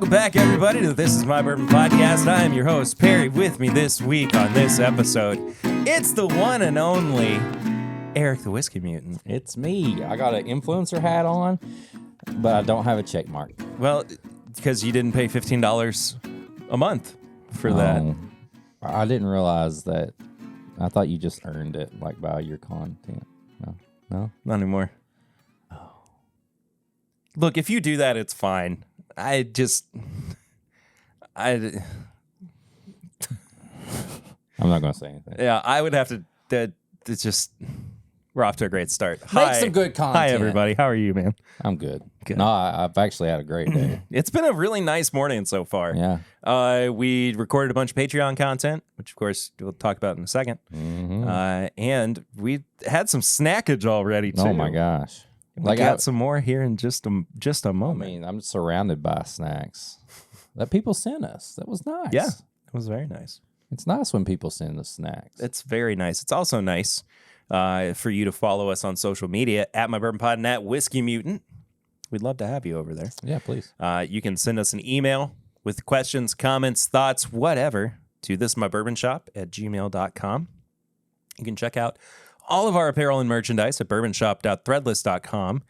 Welcome back, everybody, to This Is My Bourbon Podcast. I am your host, Perry. With me this week on this episode, it's the one and only Eric the Whiskey Mutant. It's me. I got an influencer hat on, but I don't have a check mark. Well, because you didn't pay $15 a month for that. I didn't realize that. I thought you just earned it, like, by your content. No? Not anymore. Oh. Look, if you do that, it's fine. I'm not going to say anything. Yeah, I would have to. It's just, we're off to a great start. Make some good content. Hi, everybody. How are you, man? I'm good. Good. No, I've actually had a great day. It's been a really nice morning so far. Yeah. We recorded a bunch of Patreon content, which, of course, we'll talk about in a second. Mm-hmm. And we had some snackage already, too. Oh, my gosh. We got some more here in just a moment. I mean, I'm surrounded by snacks that people send us. That was nice. Yeah, it was very nice. It's nice when people send us snacks. It's very nice. It's also nice for you to follow us on social media at My Bourbon Pod and at Whiskey Mutant. We'd love to have you over there. Yeah, please. You can send us an email with questions, comments, thoughts, whatever, to thismybourbonshop@gmail.com. You can check out all of our apparel and merchandise at bourbonshop.threadless.com.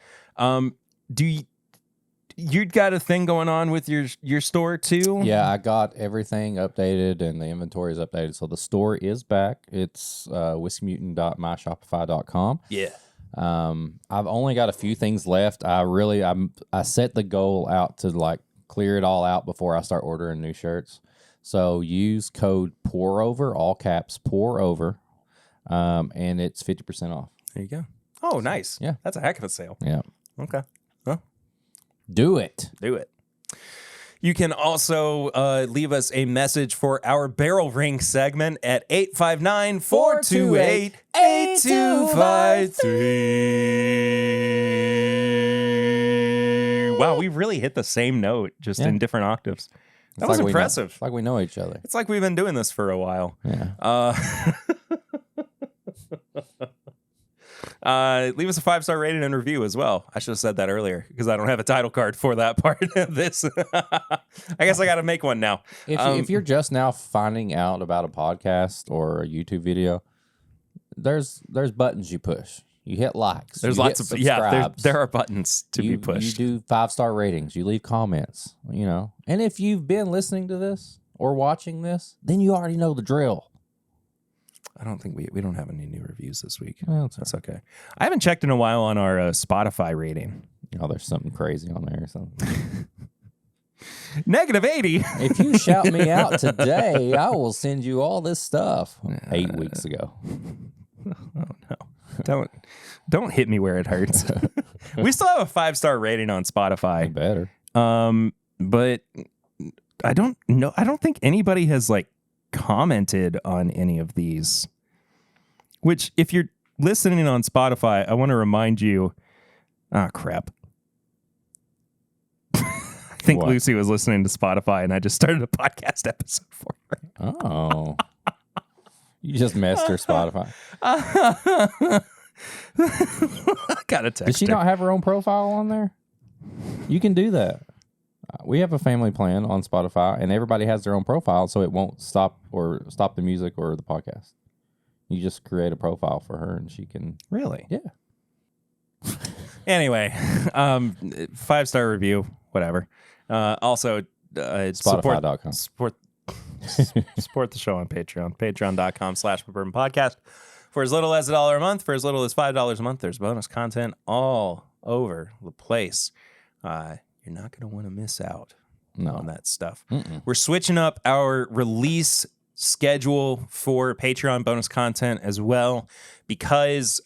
You got a thing going on with your store too? Yeah, I got everything updated and the inventory is updated. So the store is back. It's whiskeymutant.myshopify.com. Yeah. I've only got a few things left. I set the goal out to like clear it all out before I start ordering new shirts. So use code POUROVER, all caps, POUROVER. And it's 50% off. There you go. Oh, nice. Yeah. That's a heck of a sale. Yeah. Okay. Well, do it. You can also leave us a message for our barrel ring segment at 859-428-8253. Wow, we really hit the same note, just in different octaves. That was impressive. It's like we know each other. It's like we've been doing this for a while. Yeah. Leave us a 5-star rating and review as well. I should have said that earlier because I don't have a title card for that part of this. I guess I got to make one now. If you're just now finding out about a podcast or a YouTube video, there's buttons you push. You hit likes. There's lots of there are buttons to be pushed. You do 5-star ratings. You leave comments. And if you've been listening to this or watching this, then you already know the drill. I don't think we don't have any new reviews this week. Well, that's okay. I haven't checked in a while on our Spotify rating. Oh, there's something crazy on there or something. -80. If you shout me out today, I will send you all this stuff. 8 weeks ago. Oh no! Don't hit me where it hurts. We still have a 5-star rating on Spotify. Better. But I don't know. I don't think anybody has commented on any of these. Which, if you're listening on Spotify, I want to remind you. Ah, crap. I think What? Lucy was listening to Spotify, and I just started a podcast episode for her. Oh. You just messed her Spotify. I got a text. Did she her. not have her own profile on there? You can do that. We have a family plan on Spotify, and everybody has their own profile, so it won't stop the music or the podcast. You just create a profile for her, and she can... Really? Yeah. Anyway, 5-star review, whatever. Also, Spotify.com. Support the show on Patreon. Patreon.com/bourbon-podcast. For as little as $1 a month, for as little as $5 a month, there's bonus content all over the place. You're not going to want to miss out on that stuff. We're switching up our release schedule for Patreon bonus content as well because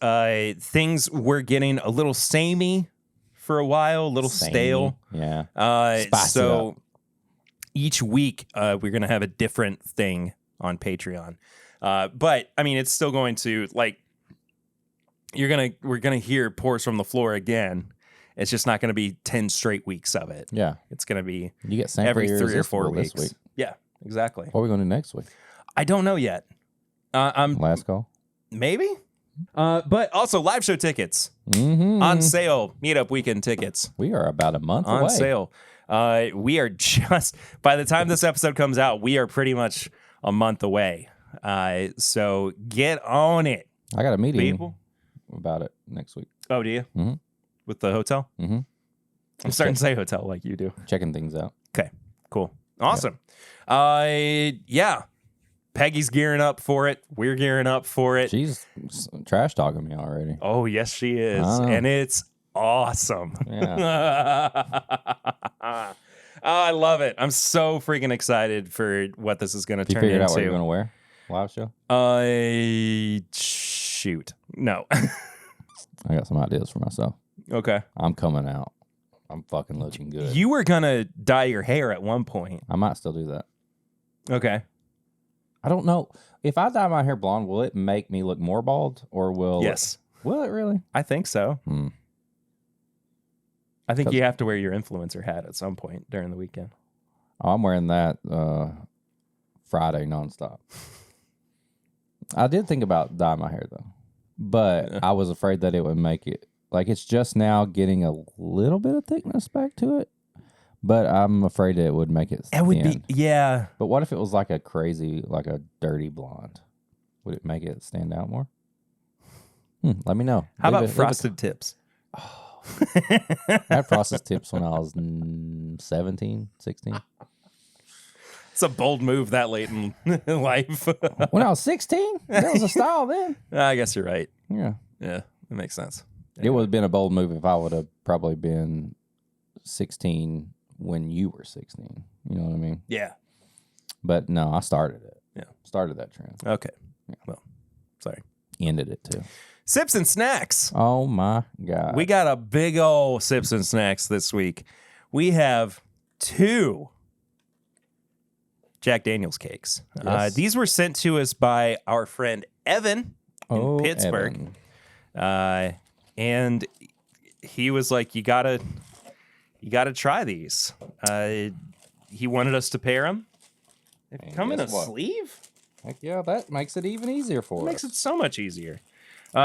things were getting a little samey for a while, a little stale. Yeah. So each week we're going to have a different thing on Patreon. But I mean, it's still going to we're going to hear Pours from the Floor again. It's just not going to be 10 straight weeks of it. Yeah. It's going to be you get sample every 3 or 4 weeks. This week. Yeah, exactly. What are we going to do next week? I don't know yet. Last call? Maybe. But also live show tickets on on sale. Meetup weekend tickets We are about a month on away. sale. We are just, by the time this episode comes out, we are pretty much a month away. So get on it. I got a meeting people about it next week. Oh, do you? Mm-hmm. With the hotel? Mm-hmm. I'm starting to say hotel like you do. Checking things out. Okay, cool. Awesome. Yeah. Peggy's gearing up for it. We're gearing up for it. She's trash talking me already. Oh, yes, she is. And it's awesome. Yeah. Oh, I love it. I'm so freaking excited for what this is going to turn into. You figured out what you're going to wear? Live show? Shoot. No. I got some ideas for myself. Okay. I'm coming out. I'm fucking looking good. You were going to dye your hair at one point. I might still do that. Okay. I don't know. If I dye my hair blonde, will it make me look more bald? Or will Yes. Will it really? I think so. Hmm. I think you have to wear your influencer hat at some point during the weekend. Oh, I'm wearing that Friday nonstop. I did think about dyeing my hair, though. But I was afraid that it would make it... Like, it's just now getting a little bit of thickness back to it. But I'm afraid it would make it thin. It would be... Yeah. But what if it was like a crazy, like a dirty blonde? Would it make it stand out more? Let me know. How about frosted tips? Oh. I had frosted tips when I was 17, 16. It's a bold move that late in life. When I was 16? That was a style then. I guess you're right. Yeah. Yeah, that makes sense. It would have been a bold move if I would have probably been 16 when you were 16. You know what I mean? Yeah. But no, I started it. Yeah. Started that trend. Okay. Yeah. Well, sorry. Ended it too. Sips and snacks. Oh my God. We got a big old sips and snacks this week. We have 2 Jack Daniel's cakes. Yes. These were sent to us by our friend Evan in Pittsburgh. Evan. And he was like, you gotta try these. He wanted us to pair them. They come in a sleeve. Heck yeah, that makes it even easier for us. Makes it so much easier.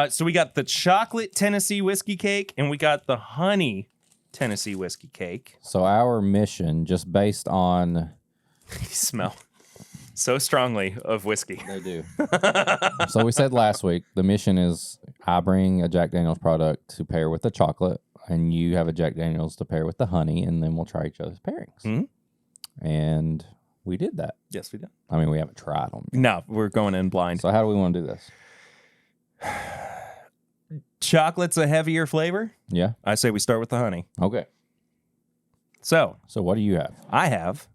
So we got the chocolate Tennessee whiskey cake and we got the honey Tennessee whiskey cake. So our mission, just based on... You smell so strongly of whiskey. They do. So we said last week, the mission is I bring a Jack Daniel's product to pair with the chocolate, and you have a Jack Daniel's to pair with the honey, and then we'll try each other's pairings. Mm-hmm. And we did that. Yes, we did. I mean, we haven't tried them. No, we're going in blind. So how do we want to do this? Chocolate's a heavier flavor. Yeah. I say we start with the honey. Okay. So what do you have? I have,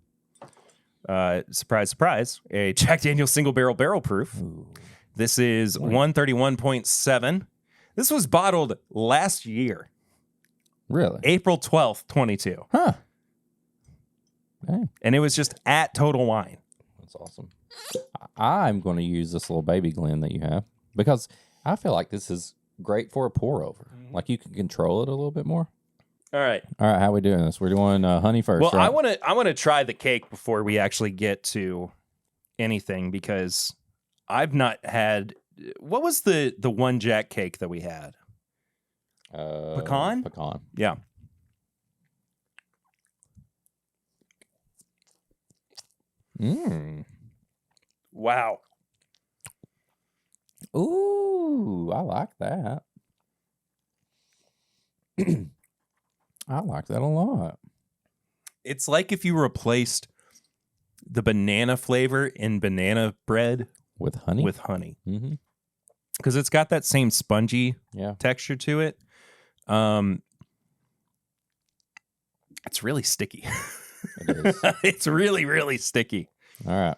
surprise, surprise, a Jack Daniel's single barrel proof. Ooh. This is 131.7. This was bottled last year. Really? April 12th, 22. Huh. Hey. And it was just at Total Wine. That's awesome. I'm going to use this little baby Glen that you have because I feel like this is great for a pour over. Mm-hmm. Like you can control it a little bit more. All right. How are we doing this? We're doing honey first. Well, right? I want to try the cake before we actually get to anything because I've not had. What was the one Jack cake that we had? Pecan. Pecan. Yeah. Wow. Ooh, I like that. I like that a lot. It's like if you replaced the banana flavor in banana bread with honey. Mm-hmm. Because it's got that same spongy texture to it. It's really sticky. It is. It's really, really sticky. All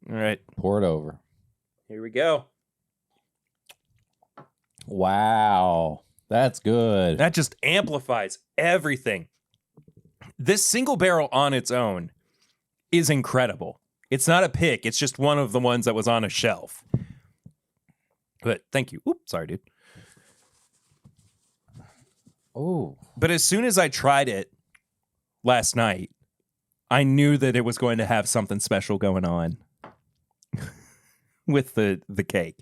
right. Pour it over. Here we go. Wow. That's good. That just amplifies everything. This single barrel on its own is incredible. It's not a pick. It's just one of the ones that was on a shelf. But thank you. Oops, sorry, dude. Oh. But as soon as I tried it last night, I knew that it was going to have something special going on with the cake.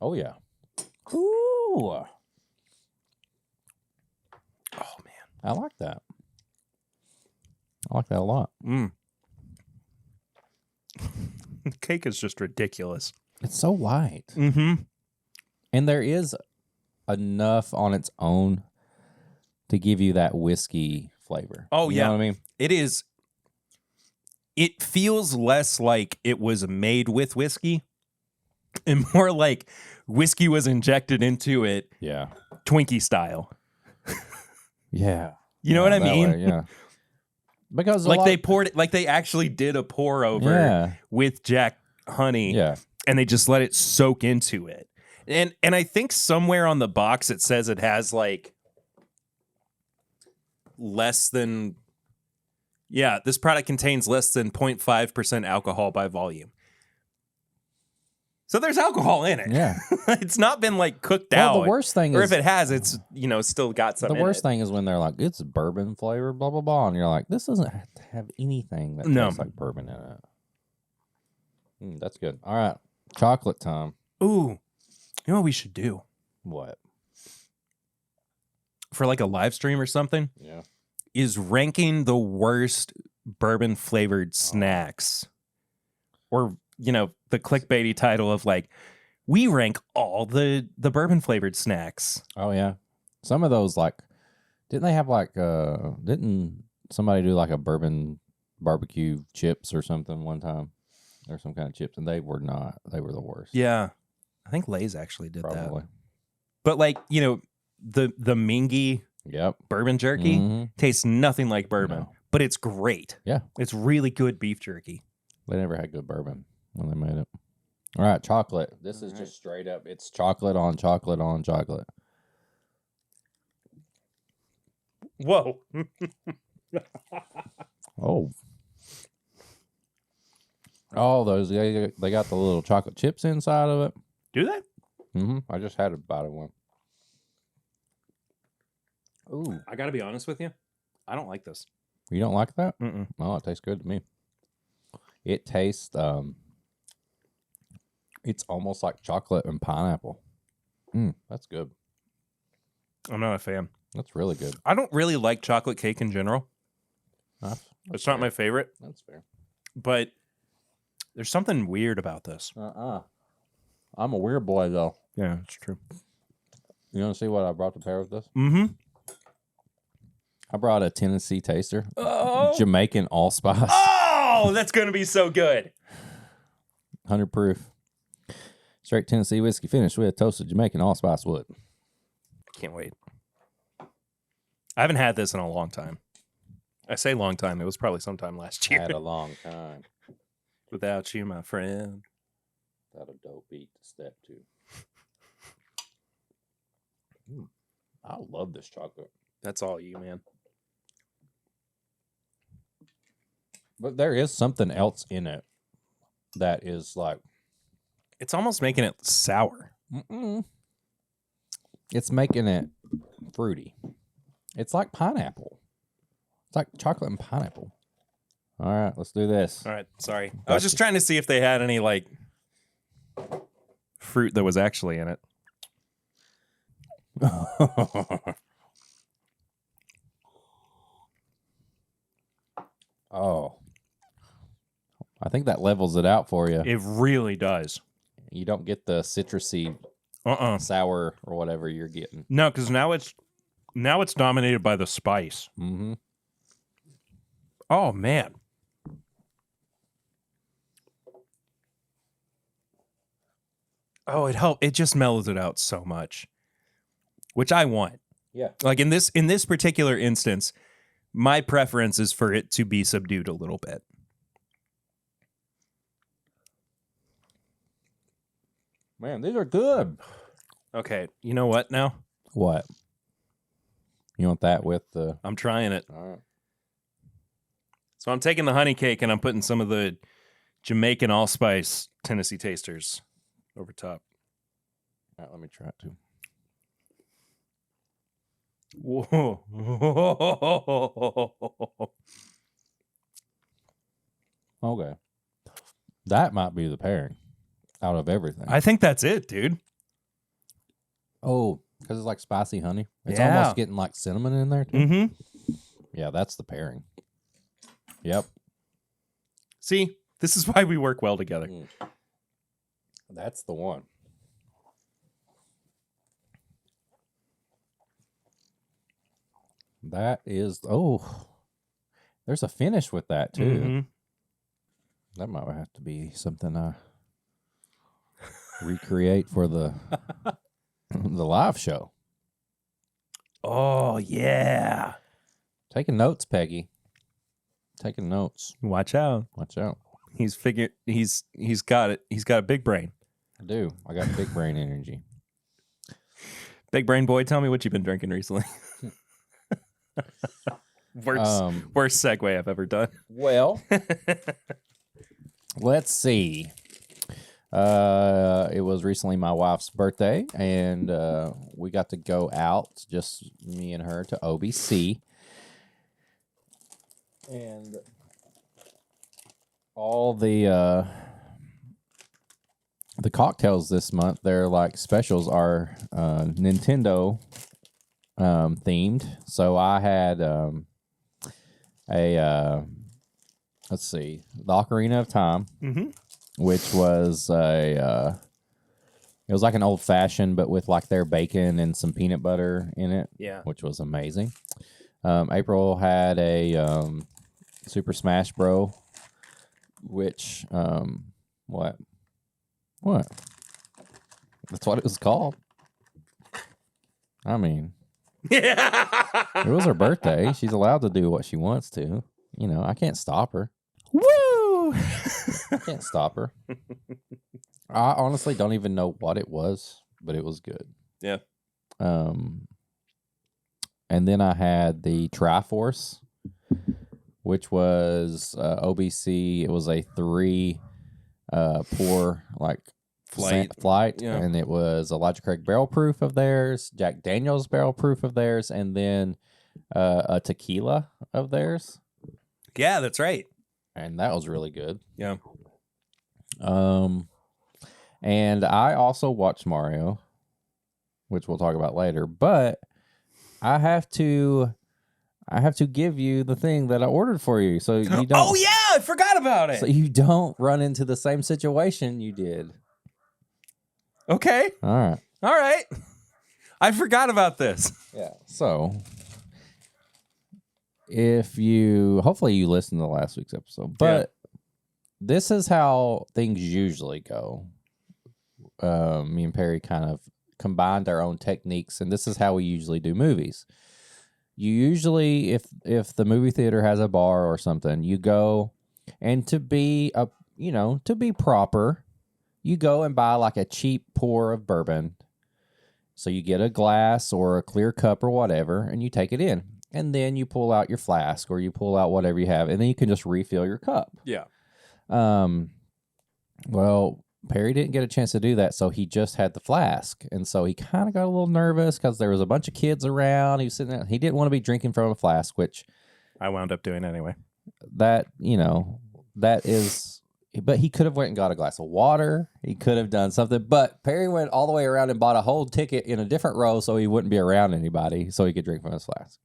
Oh, yeah. Ooh. I like that. I like that a lot. The cake is just ridiculous. It's so light. Mm-hmm. And there is enough on its own to give you that whiskey flavor. Oh, you know what I mean? It is. It feels less like it was made with whiskey and more like whiskey was injected into it. Yeah. Twinkie style. Yeah. You know what I mean? Way, yeah. Because like they poured it, like they actually did a pour over with Jack honey. Yeah. And they just let it soak into it. And I think somewhere on the box it says it has like less than, this product contains less than 0.5% alcohol by volume. So there's alcohol in it. Yeah. It's not been like cooked out. The worst thing or is, if it has, it's, still got some. The worst thing is when they're like, it's bourbon flavor, blah, blah, blah. And you're like, this doesn't have to have anything that tastes like bourbon in it. That's good. All right. Chocolate time. Ooh. You know what we should do? What? For like a live stream or something? Yeah. Is ranking the worst bourbon flavored snacks. Or, the clickbaity title of like, we rank all the bourbon flavored snacks. Oh, yeah. Some of those, like, didn't they have like, didn't somebody do like a bourbon barbecue chips or something one time? Or some kind of chips, and they were the worst. Yeah. I think Lay's actually did Probably. that. But like, the Mingy bourbon jerky tastes nothing like bourbon, but it's great. Yeah. It's really good beef jerky. They never had good bourbon when they made it. All right, chocolate. This is just straight up. It's chocolate on chocolate on chocolate. Whoa. Oh, those they got the little chocolate chips inside of it. Do they? Mm-hmm. I just had a bite of one. Ooh. I got to be honest with you. I don't like this. You don't like that? Mm-mm. Oh, it tastes good to me. It tastes, it's almost like chocolate and pineapple. That's good. I'm not a fan. That's really good. I don't really like chocolate cake in general. It's not my favorite. That's fair. But there's something weird about this. I'm a weird boy, though. Yeah, it's true. You want to see what I brought to pair with this? Mm-hmm. I brought a Tennessee taster. Oh. Jamaican allspice. Oh, that's going to be so good. 100 proof. Straight Tennessee whiskey finished with toasted Jamaican allspice wood. Can't wait. I haven't had this in a long time. I say long time. It was probably sometime last year. Had a long time. Without you, my friend. Got a dope beat to step to. I love this chocolate. That's all you, man. But there is something else in it that is like... It's almost making it sour. It's making it fruity. It's like pineapple. It's like chocolate and pineapple. All right, let's do this. All right, sorry. I was just trying to see if they had any, like, fruit that was actually in it. Oh. I think that levels it out for you. It really does. You don't get the citrusy, sour, or whatever you're getting. No, because now it's dominated by the spice. Mm-hmm. Oh, man. Oh, it just mellows it out so much, which I want. Yeah. Like in this particular instance, my preference is for it to be subdued a little bit. Man, these are good. Okay, you know what now? What? You want that with the... I'm trying it. All right. So I'm taking the honey cake and I'm putting some of the Jamaican allspice Tennessee tasters over top. All right, let me try it too. Whoa. Okay. That might be the pairing out of everything. I think that's it, dude. Oh, because it's like spicy honey. It's Yeah. almost getting like cinnamon in there too. Mm-hmm. Yeah, that's the pairing. Yep. See, this is why we work well together. That's the one. That is, there's a finish with that too. Mm-hmm. That might have to be something I recreate for the live show. Oh yeah. Taking notes, Peggy. Taking notes. Watch out. Watch out. He's got it. He's got a big brain. I do. I got big brain energy. Big brain boy, tell me what you've been drinking recently. Worst segue I've ever done. Well, let's see. It was recently my wife's birthday, and we got to go out, just me and her, to OBC. And all the cocktails this month, their like specials are Nintendo themed. So I had let's see, the Ocarina of Time, which was it was like an old fashioned, but with like their bacon and some peanut butter in it. Yeah, which was amazing. April had a Super Smash Bro, which what? That's what it was called. I mean, it was her birthday. She's allowed to do what she wants to. You know, I can't stop her. Woo! I can't stop her. I honestly don't even know what it was, but it was good. Yeah. And then I had the Triforce, which was OBC. It was a 3 pour like flight, yeah. And it was Elijah Craig barrel proof of theirs, Jack Daniels barrel proof of theirs, and then a tequila of theirs. Yeah, that's right. And that was really good. Yeah. And I also watched Mario, which we'll talk about later, but I have to give you the thing that I ordered for you, so you don't. Oh yeah, I forgot about it. So you don't run into the same situation you did. Okay. All right. I forgot about this. Yeah. So hopefully you listened to last week's episode, but this is how things usually go. Me and Perry kind of combined our own techniques, and this is how we usually do movies. You usually, if the movie theater has a bar or something, you go, and to be proper, you go and buy like a cheap pour of bourbon. So you get a glass or a clear cup or whatever, and you take it in, and then you pull out your flask or you pull out whatever you have, and then you can just refill your cup. Yeah. Well, Perry didn't get a chance to do that, so he just had the flask. And so he kind of got a little nervous because there was a bunch of kids around. He was sitting there. He didn't want to be drinking from a flask, which I wound up doing anyway. That is, but he could have went and got a glass of water. He could have done something, but Perry went all the way around and bought a whole ticket in a different row so he wouldn't be around anybody so he could drink from his flask.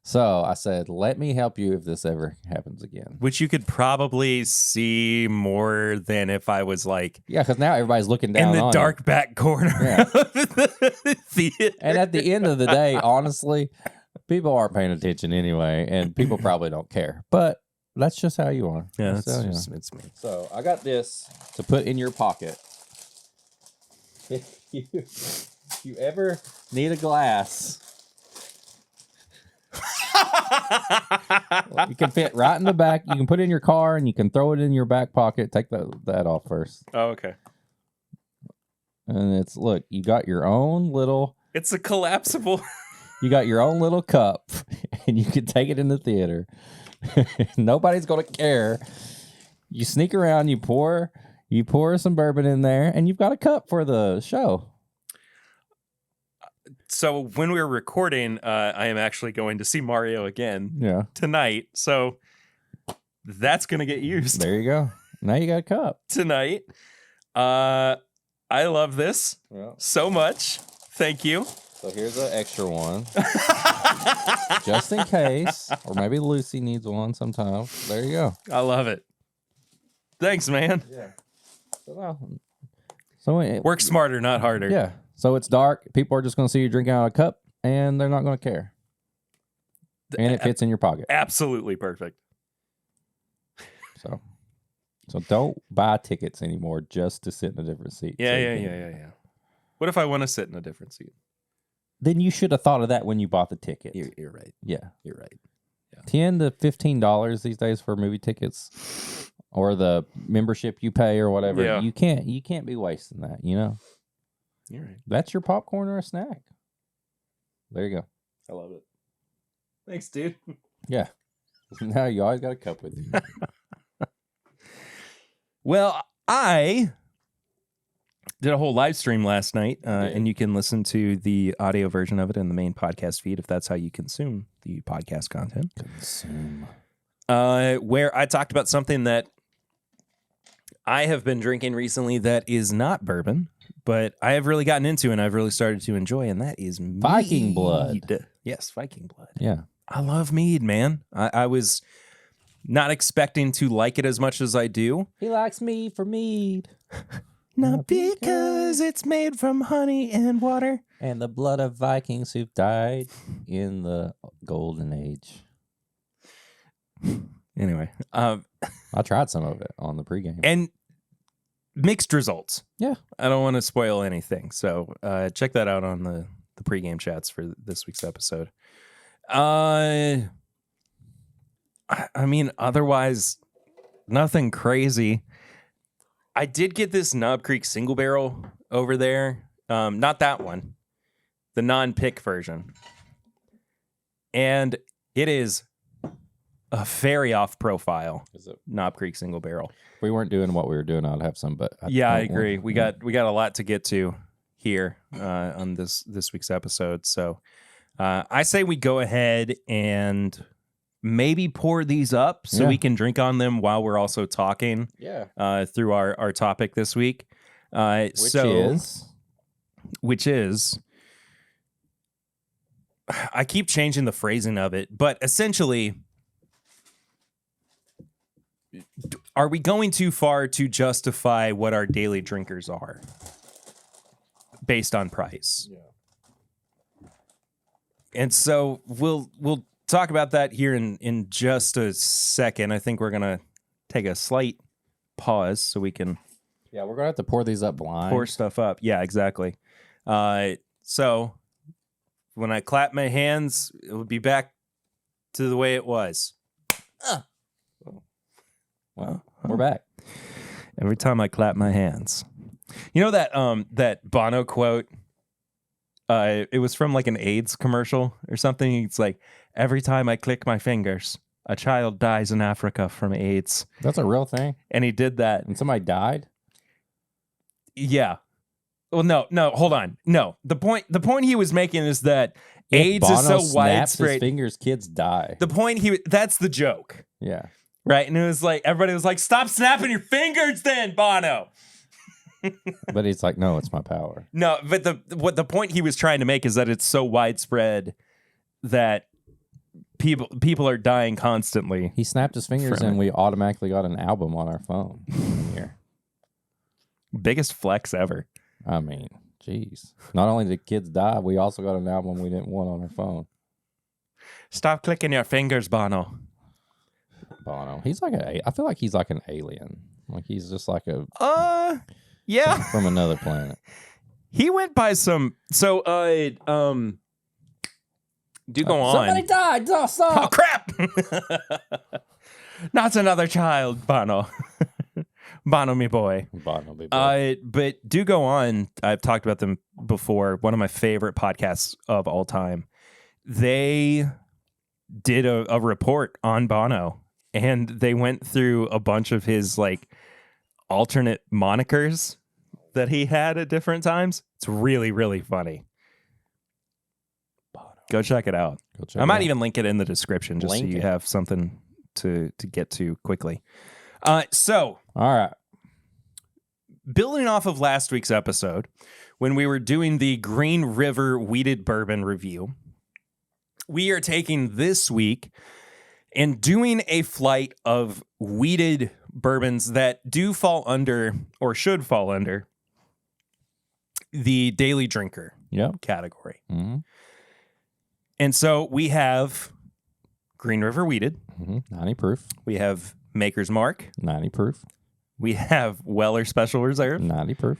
So I said, let me help you if this ever happens again. Which you could probably see more than if I was like... Yeah, because now everybody's looking down in the dark back corner of the theater. And at the end of the day, honestly, people aren't paying attention anyway, and people probably don't care. But that's just how you are. Yeah, it's me. So I got this to put in your pocket. If you ever need a glass... You can fit right in the back. You can put it in your car and you can throw it in your back pocket. Take that off first. Oh, okay. And look, you got your own little... It's a collapsible... You got your own little cup and you can take it in the theater. Nobody's going to care. You sneak around, you pour some bourbon in there, and you've got a cup for the show. So when we were recording, I am actually going to see Mario again tonight. So that's going to get used. There you go. Now you got a cup. Tonight. I love this so much. Thank you. So here's an extra one. Just in case. Or maybe Lucy needs one sometime. There you go. I love it. Thanks, man. Yeah. So Work smarter, not harder. Yeah. So it's dark. People are just going to see you drinking out of a cup, and they're not going to care. And it fits in your pocket. Absolutely perfect. So don't buy tickets anymore just to sit in a different seat. Yeah. What if I want to sit in a different seat? Then you should have thought of that when you bought the ticket. You're right. Yeah. You're right. Yeah. $10 to $15 these days for movie tickets or the membership you pay or whatever. Yeah. You can't be wasting that, you know? You're right. That's your popcorn or a snack. There you go. I love it. Thanks, dude. Yeah. Now you always got a cup with you. Well, I did a whole live stream last night, and you can listen to the audio version of it in the main podcast feed if that's how you consume the podcast content. Where I talked about something that I have been drinking recently that is not bourbon, but I have really gotten into and I've really started to enjoy, and that is mead. Viking blood. Yes, Viking blood. Yeah. I love mead, man. I was not expecting to like it as much as I do. He likes me for mead. Not because it's made from honey and water. And the blood of Vikings who died in the golden age. Anyway. I tried some of it on the pregame. And mixed results. Yeah. I don't want to spoil anything. So check that out on the pregame chats for this week's episode. I mean, otherwise, nothing crazy. I did get this Knob Creek single barrel over there. Not that one. The non-pick version. And it is a very off profile. Is it? Knob Creek single barrel. If we weren't doing what we were doing, I'd have some, but I agree. We got a lot to get to here on this week's episode. So I say we go ahead and maybe pour these up so we can drink on them while we're also talking through our topic this week. Which is I keep changing the phrasing of it, but essentially, are we going too far to justify what our daily drinkers are based on price? Yeah. And so we'll talk about that here in just a second. I think we're going to take a slight pause so we can... Yeah, we're going to have to pour these up blind. Pour stuff up. Yeah, exactly. So when I clap my hands, it would be back to the way it was. Well, we're back. Every time I clap my hands. You know that Bono quote? It was from like an AIDS commercial or something. It's like, every time I click my fingers, a child dies in Africa from AIDS. That's a real thing? And he did that. And somebody died? Yeah. Well, no, hold on. No. The point he was making is that AIDS Bono is so snaps widespread. His fingers, kids die. The point that's the joke. Yeah. Right? And it was like, everybody was like, stop snapping your fingers then, Bono. But he's like, no, it's my power. No, but the point he was trying to make is that it's so widespread that people are dying constantly. He snapped his fingers and we automatically got an album on our phone here. Biggest flex ever. I mean, geez. Not only did kids die, we also got an album we didn't want on our phone. Stop clicking your fingers, Bono. Bono. He's like I feel like he's like an alien. Like he's just like yeah, from another planet. He went by some. So, do go on. Somebody died. Oh, stop. Oh, crap. Not another child, Bono. Bono, me boy. Bono, me boy. But do go on. I've talked about them before. One of my favorite podcasts of all time. They did a report on Bono, and they went through a bunch of his like alternate monikers that he had at different times. It's really, really funny. Go check it out. I might even link it in the description just so you have something to get to quickly. So all right. building off of last week's episode, when we were doing the Green River Wheated Bourbon review, we are taking this week and doing a flight of wheated bourbons that do fall under, or should fall under, the daily drinker category. Mm-hmm. And so we have Green River Wheated. 90 proof. We have Maker's Mark. 90 proof. We have Weller Special Reserve. 90 proof.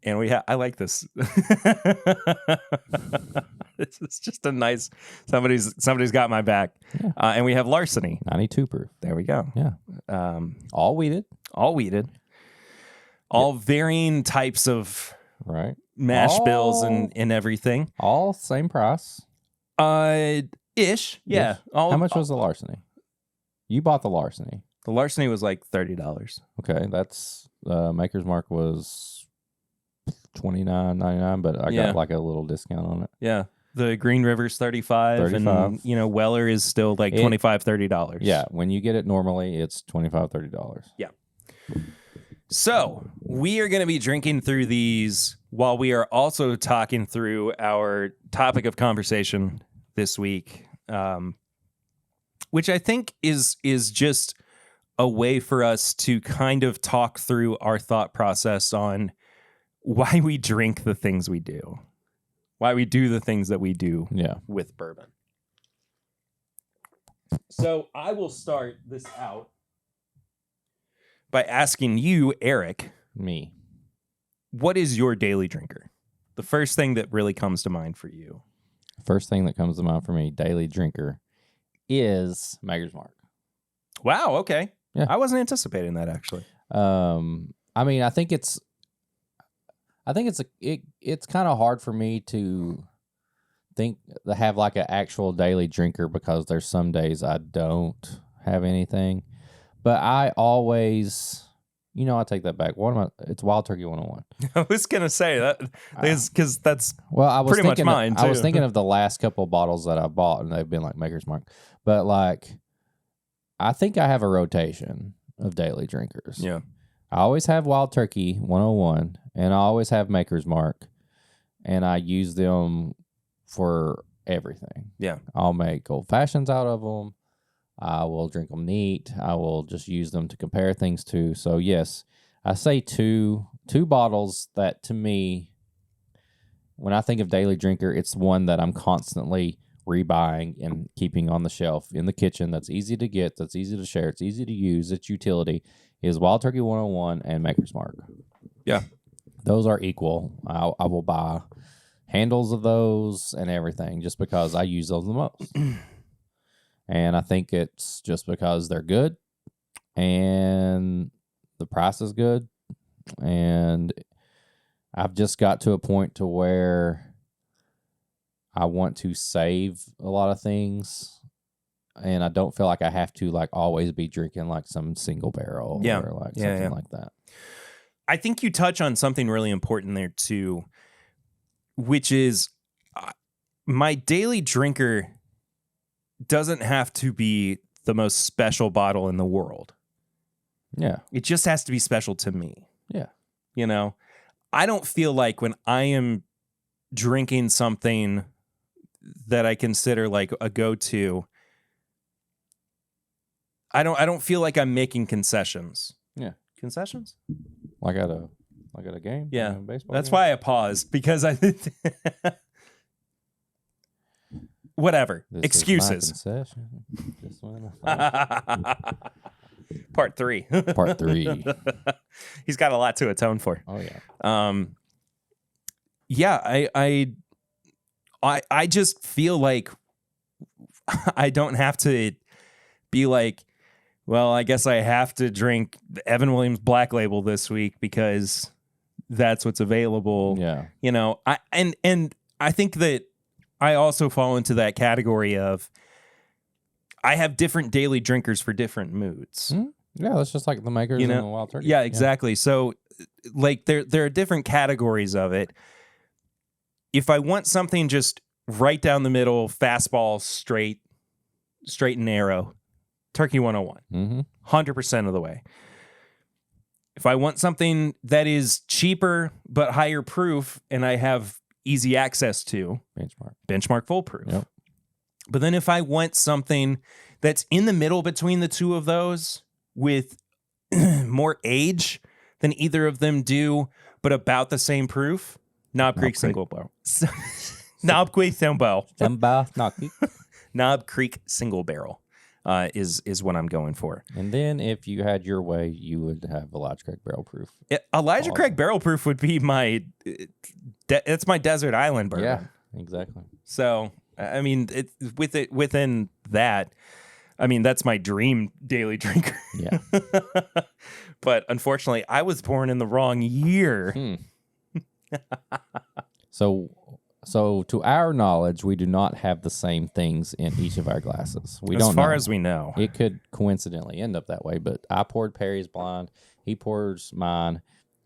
And we have, I like this. This is just a nice, somebody's got my back. Yeah. And we have Larceny. 92 proof. There we go. Yeah. All wheated. All wheated. All varying types of right mash bills and everything. All same price. Ish. Yeah. How much was the Larceny? You bought the Larceny. The Larceny was like $30. Okay, that's Maker's Mark was $29.99, but I got like a little discount on it. Yeah. The Green River's $35. And Weller is still like $25-$30. Yeah, when you get it normally, it's $25-$30. Yeah. So we are going to be drinking through these while we are also talking through our topic of conversation this week, which I think is just a way for us to kind of talk through our thought process on why we drink the things we do, why we do the things that we do with bourbon. So I will start this out by asking you, Eric. Me. What is your daily drinker? The first thing that really comes to mind for you. First thing that comes to mind for me, daily drinker, is Maker's Mark. Wow, okay. Yeah. I wasn't anticipating that, actually. I mean, I think it's kind of hard for me to have like an actual daily drinker because there's some days I don't have anything. But I always, I take that back. It's Wild Turkey 101. I was going to say that is because that's I was pretty much mine, too. I was thinking of the last couple of bottles that I bought, and they've been like Maker's Mark. But like, I think I have a rotation of daily drinkers. Yeah. I always have Wild Turkey 101, and I always have Maker's Mark, and I use them for everything. Yeah. I'll make old fashions out of them. I will drink them neat. I will just use them to compare things to. So yes, I say two bottles that to me, when I think of daily drinker, it's one that I'm constantly rebuying and keeping on the shelf in the kitchen. That's easy to get. That's easy to share. It's easy to use. It's utility. Is Wild Turkey 101 and Maker's Mark. Yeah. Those are equal. I will buy handles of those and everything just because I use those the most. And I think it's just because they're good and the price is good. And I've just got to a point to where I want to save a lot of things. And I don't feel like I have to like always be drinking like some single barrel or like something like that. I think you touch on something really important there too, which is my daily drinker doesn't have to be the most special bottle in the world. Yeah. It just has to be special to me. Yeah. I don't feel like when I am drinking something that I consider like a go-to, I don't feel like I'm making concessions. Yeah. Concessions? Like at a game? Yeah. Baseball That's game? why I paused, because I whatever. This Excuses. is my concession. Just when Part 3. Part 3. He's got a lot to atone for. Oh yeah. I just feel like I don't have to be like, well, I guess I have to drink the Evan Williams Black Label this week because that's what's available. Yeah. I think that I also fall into that category of I have different daily drinkers for different moods. Mm-hmm. Yeah, that's just like the Makers and the Wild Turkey. Yeah, exactly. So like there are different categories of it. If I want something just right down the middle, fastball, straight and narrow, Turkey 101. 100% of the way. If I want something that is cheaper but higher proof and I have easy access to, benchmark full proof. Yep. But then if I want something that's in the middle between the two of those with more age than either of them do, but about the same proof, Knob Creek Single Barrel. Knob Creek Single Barrel. Knob Creek Single Barrel is what I'm going for. And then if you had your way, you would have Elijah Craig Barrel Proof. Elijah Craig Barrel Proof would be my it's my desert island bourbon. Yeah, exactly. So I mean, within that, I mean, that's my dream daily drinker. Yeah. But unfortunately, I was born in the wrong year. So to our knowledge, we do not have the same things in each of our glasses. We don't as far know. as we know. It could coincidentally end up that way, but I poured Perry's Blind, he pours mine,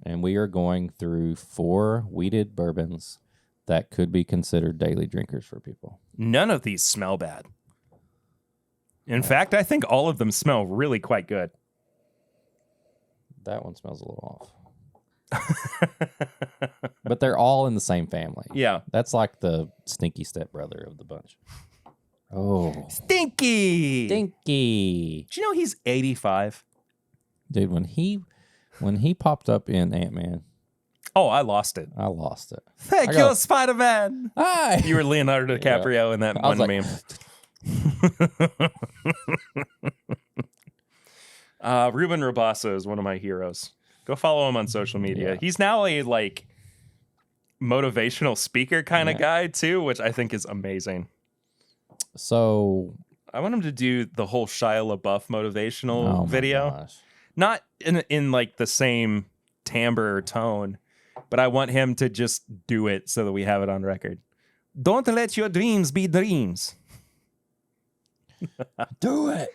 and we are going through 4 wheated bourbons that could be considered daily drinkers for people. None of these smell bad. In fact, I think all of them smell really quite good. That one smells a little off. But they're all in the same family. Yeah. That's like the stinky stepbrother of the bunch. Oh. Stinky! Stinky. Do you know he's 85? Dude, when he popped up in Ant-Man, oh, I lost it. I lost it. Thank you, Spider-Man. Hi. You were Leonardo DiCaprio in that one meme. Ruben Rabasso is one of my heroes. Go follow him on social media. Yeah. He's now a like motivational speaker kind of guy too, which I think is amazing. So I want him to do the whole Shia LaBeouf motivational video. Gosh. Not in like the same timbre or tone, but I want him to just do it so that we have it on record. Don't let your dreams be dreams. Do it.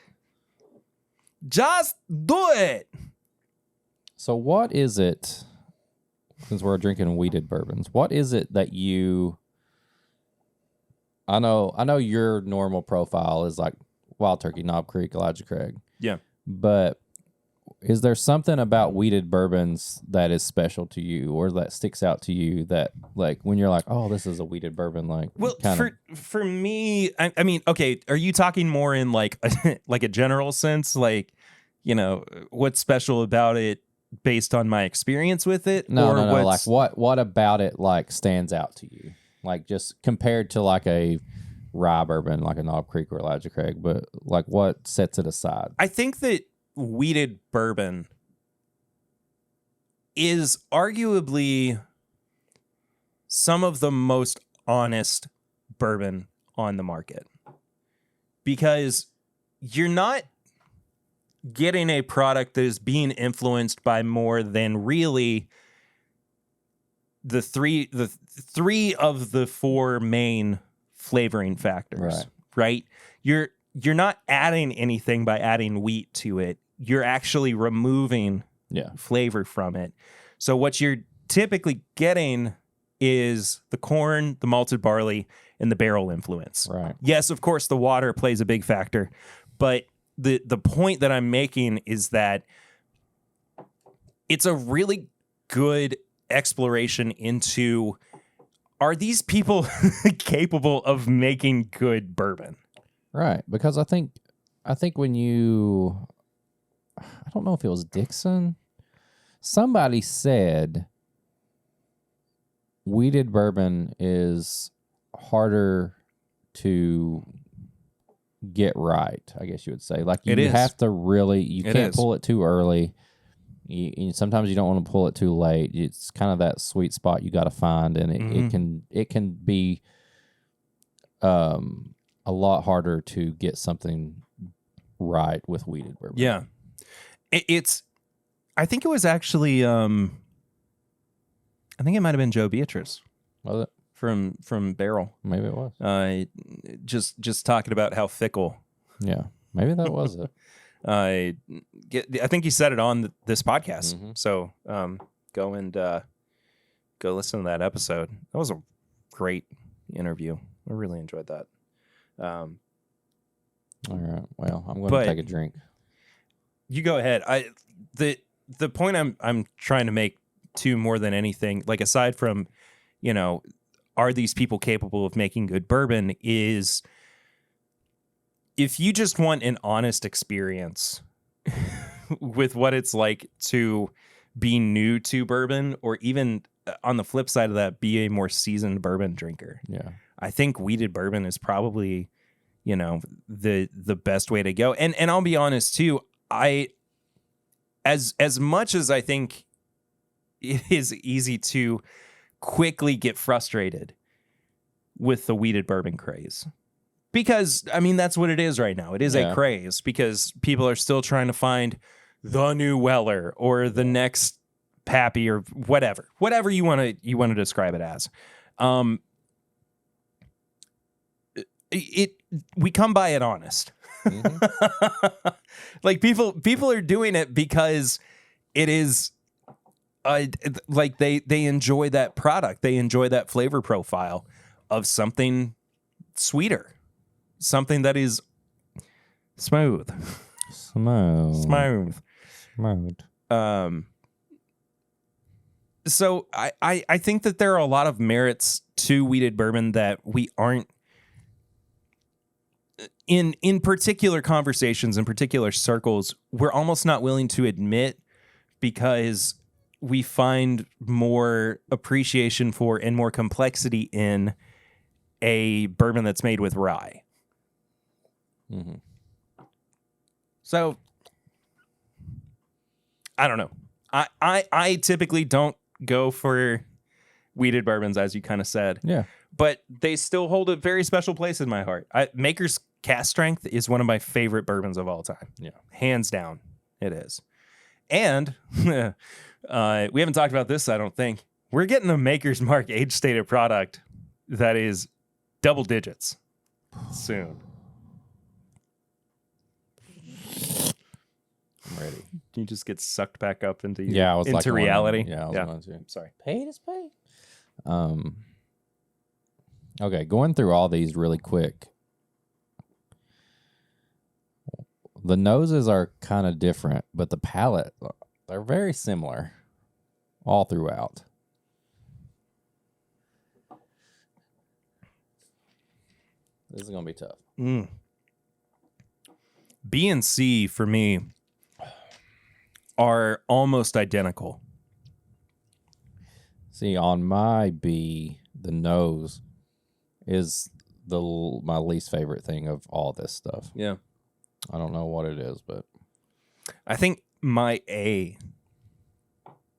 Just do it. So what is it, since we're drinking wheated bourbons, what is it that you, I know your normal profile is like Wild Turkey, Knob Creek, Elijah Craig. Yeah. But is there something about wheated bourbons that is special to you or that sticks out to you that like when you're like, oh, this is a wheated bourbon? Like, well, for me, I mean, okay, are you talking more in like like a general sense? Like, you know, what's special about it based on my experience with it? No. Like what about it like stands out to you? Like just compared to like a rye bourbon, like a Knob Creek or Elijah Craig, but like what sets it aside? I think that wheated bourbon is arguably some of the most honest bourbon on the market because you're not getting a product that is being influenced by more than really the three of the 4 main flavoring factors, right? You're not adding anything by adding wheat to it. You're actually removing flavor from it. So what you're typically getting is the corn, the malted barley, and the barrel influence. Right. Yes, of course, the water plays a big factor, but the point that I'm making is that it's a really good exploration into, are these people capable of making good bourbon? Right, because I think when you, I don't know if it was Dixon, somebody said wheated bourbon is harder to get right, I guess you would say. Like you have to really, you can't pull it too early. Sometimes you don't want to pull it too late. It's kind of that sweet spot you got to find, and it can be a lot harder to get something right with wheated bourbon. Yeah, it's. I think it was actually. I think it might have been Joe Beatrice. Was it from Barrel? Maybe it was. Just talking about how fickle. Yeah, maybe that was it. I think he said it on this podcast. Mm-hmm. So go listen to that episode. That was a great interview. I really enjoyed that. All right. Well, I'm going to take a drink. You go ahead. the point I'm trying to make too, more than anything, like aside from, are these people capable of making good bourbon, is if you just want an honest experience with what it's like to be new to bourbon, or even on the flip side of that, be a more seasoned bourbon drinker. Yeah. I think wheated bourbon is probably, the best way to go. And I'll be honest too, as much as I think it is easy to quickly get frustrated with the wheated bourbon craze, because that's what it is right now. It is a craze because people are still trying to find the new Weller or the next Pappy or whatever you want to describe it as. We come by it honest. Mm-hmm. Like people are doing it because it is like they enjoy that product. They enjoy that flavor profile of something sweeter, something that is smooth. So I think that there are a lot of merits to wheated bourbon that we aren't in particular conversations, in particular circles, we're almost not willing to admit, because we find more appreciation for and more complexity in a bourbon that's made with rye. Mm-hmm. So I don't know. I typically don't go for wheated bourbons, as you kind of said. Yeah. But they still hold a very special place in my heart. Maker's Cask Strength is one of my favorite bourbons of all time. Yeah. Hands down, it is. And we haven't talked about this, I don't think. We're getting a Maker's Mark age-stated product that is double digits soon. I'm ready. You just get sucked back up into reality. Yeah, I was going to. Sorry. Pay is pay. Okay, going through all these really quick. The noses are kind of different, but the palate, they're very similar all throughout. This is going to be tough. B and C for me are almost identical. See, on my B, the nose is my least favorite thing of all this stuff. Yeah. I don't know what it is, but I think my A.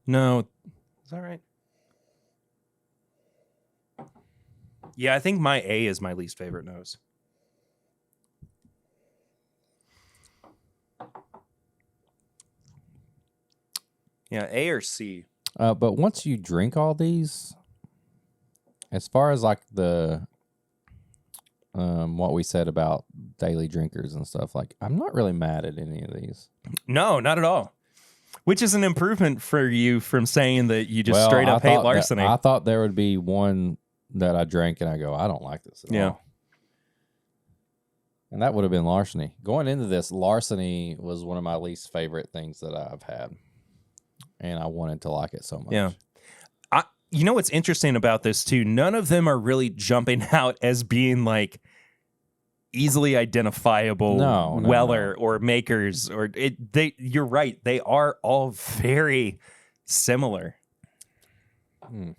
No, is that right? Yeah, I think my A is my least favorite nose. Yeah, A or C. But once you drink all these, as far as like the what we said about daily drinkers and stuff, like I'm not really mad at any of these. No, not at all. Which is an improvement for you from saying that you just straight up hate Larceny. I thought there would be one that I drank and I go, I don't like this at all. And that would have been Larceny. Going into this, Larceny was one of my least favorite things that I've had. And I wanted to like it so much. Yeah. You know what's interesting about this too? None of them are really jumping out as being like easily identifiable Weller or Makers or you're right. They are all very similar. I'm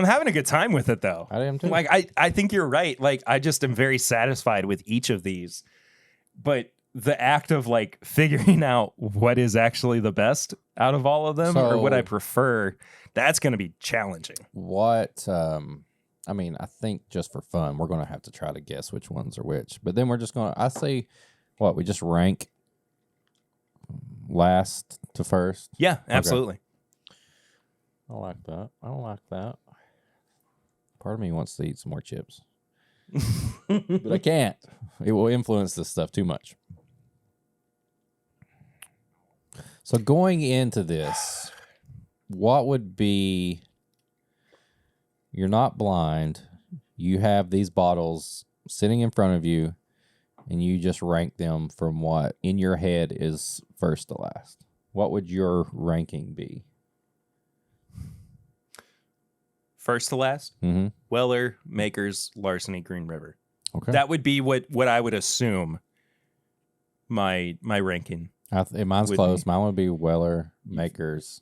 having a good time with it though. I am too. Like I think you're right. Like I just am very satisfied with each of these. But the act of like figuring out what is actually the best out of all of them or what I prefer, that's going to be challenging. What, I mean, I think just for fun, we're going to have to try to guess which ones are which, but then we're just going to, I say, we just rank last to first. Yeah, absolutely. Okay. I don't like that. Part of me wants to eat some more chips, but I can't. It will influence this stuff too much. So going into this, what would be, you're not blind, you have these bottles sitting in front of you, and you just rank them from what in your head is first to last, what would your ranking be? First to last? Mm-hmm. Weller, Makers, Larceny, Green River. Okay. That would be what I would assume my ranking. Mine's close. Mine would be Weller, Makers,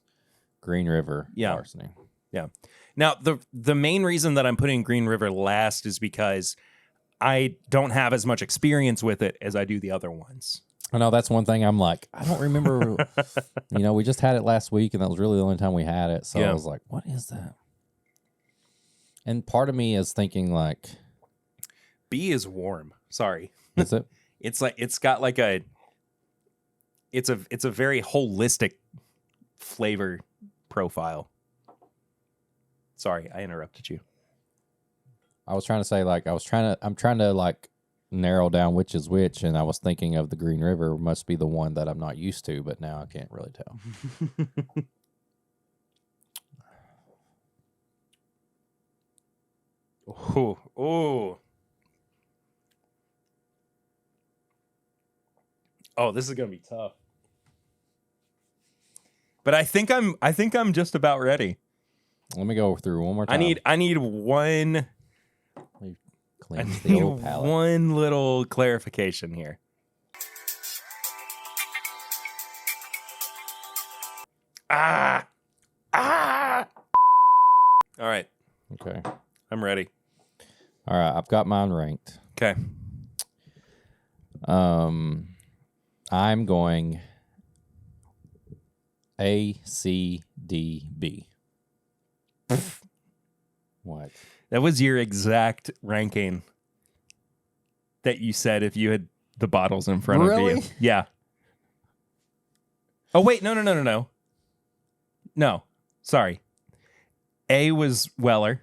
Green River, Larceny. Yeah. Now, the main reason that I'm putting Green River last is because I don't have as much experience with it as I do the other ones. I know that's one thing I'm like, I don't remember. We just had it last week, and that was really the only time we had it. So I was like, what is that? And part of me is thinking like, B is warm. Sorry. Is it? It's a very holistic flavor profile. Sorry, I interrupted you. I was trying to say I'm trying to like narrow down which is which, and I was thinking of the Green River must be the one that I'm not used to, but now I can't really tell. Oh, this is gonna be tough. But I think I'm just about ready. Let me go through one more time. I need one. Cleanse the old palate. One little clarification here. All right. Okay. I'm ready. All right. I've got mine ranked. Okay. I'm going A, C, D, B. What? That was your exact ranking that you said if you had the bottles in front of you. Yeah. Oh, wait. No. No. Sorry. A was Weller.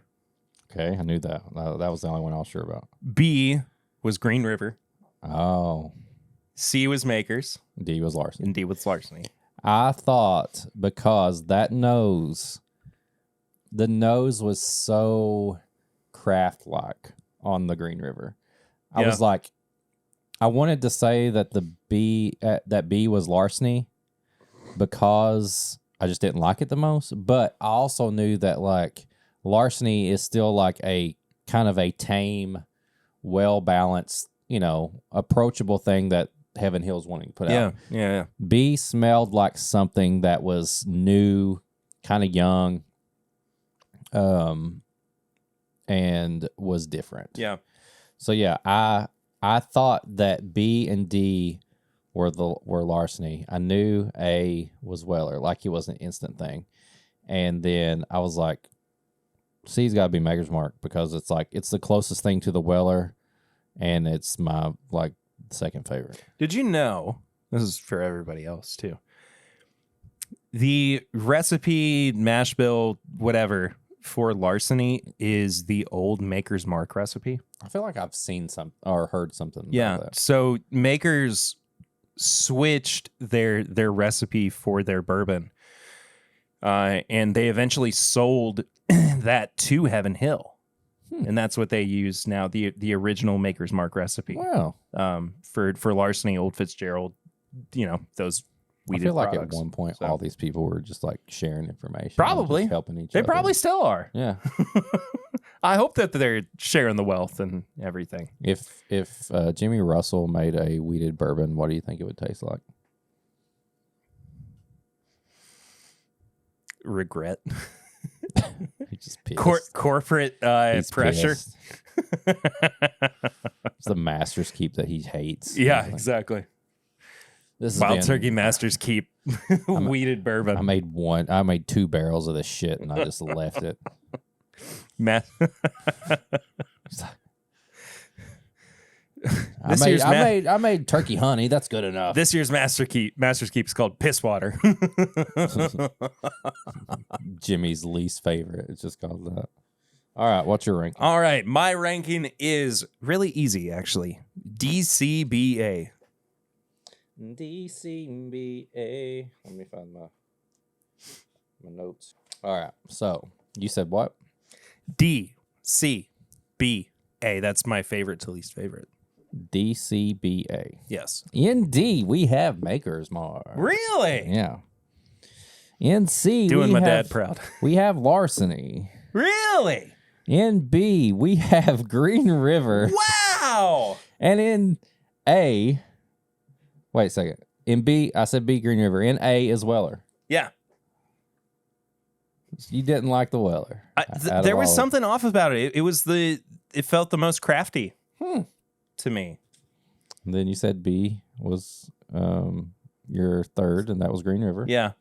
Okay, I knew that. That was the only one I was sure about. B was Green River. Oh. C was Makers. D was Larceny. And D was Larceny. I thought because the nose was so craft-like on the Green River. I was like, I wanted to say that that B was Larceny because I just didn't like it the most. But I also knew that like Larceny is still like a kind of a tame, well-balanced, approachable thing that Heaven Hill's wanting to put out. Yeah. B smelled like something that was new, kind of young, and was different. Yeah. So yeah, I thought that B and D were Larceny. I knew A was Weller, like it was an instant thing, and then I was like, C's got to be Maker's Mark because it's like it's the closest thing to the Weller, and it's my like second favorite. Did you know, this is for everybody else too, the recipe, mash bill, whatever, for Larceny is the old Maker's Mark recipe? I feel like I've seen some or heard something about that. So Makers switched their recipe for their bourbon, and they eventually sold that to Heaven Hill. And that's what they use now, the original Maker's Mark recipe. Wow. For Larceny, Old Fitzgerald, those weeded I feel like products. At one point, all these people were just like sharing information. Probably. Helping each other. They probably still are. Yeah. I hope that they're sharing the wealth and everything. If Jimmy Russell made a weeded bourbon, what do you think it would taste like? Regret. He's just pissed. Corporate pressure. It's the Master's Keep that he hates. Yeah, exactly. This Wild Turkey Master's Keep weeded bourbon. I made 2 barrels of this shit and I just left it. I made turkey honey. That's good enough. This year's Master's Keep is called Piss Water. Jimmy's least favorite. It's just called that. All right, what's your ranking? All right, my ranking is really easy, actually. DCBA. DCBA. Let me find my notes. All right, so you said what? DCBA. That's my favorite to least favorite. DCBA. Yes. In D, we have Maker's Mark. Really? Yeah. In C, Doing we my have, dad proud. We have Larceny. Really? In B, we have Green River. Wow. And in A, wait a second. In B, I said B, Green River. In A is Weller. Yeah. You didn't like the Weller. There was something off about it. It felt the most crafty to me. And then you said B was your third, and that was Green River. Yeah.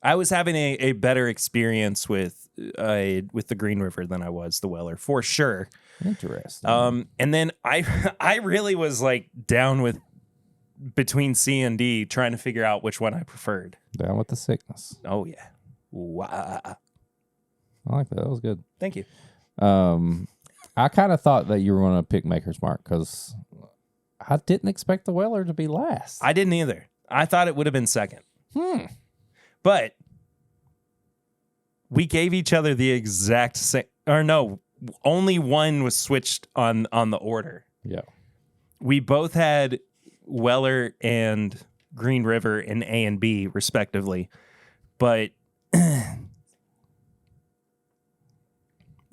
I was having a better experience with the Green River than I was the Weller, for sure. Interesting. And then I really was like down with between C and D, trying to figure out which one I preferred. Down with the sickness. Oh yeah. Wow. I like that. That was good. Thank you. I kind of thought that you were going to pick Maker's Mark because I didn't expect the Weller to be last. I didn't either. I thought it would have been second. But we gave each other the exact same, or no, only one was switched on the order. Yeah. We both had Weller and Green River in A and B, respectively. But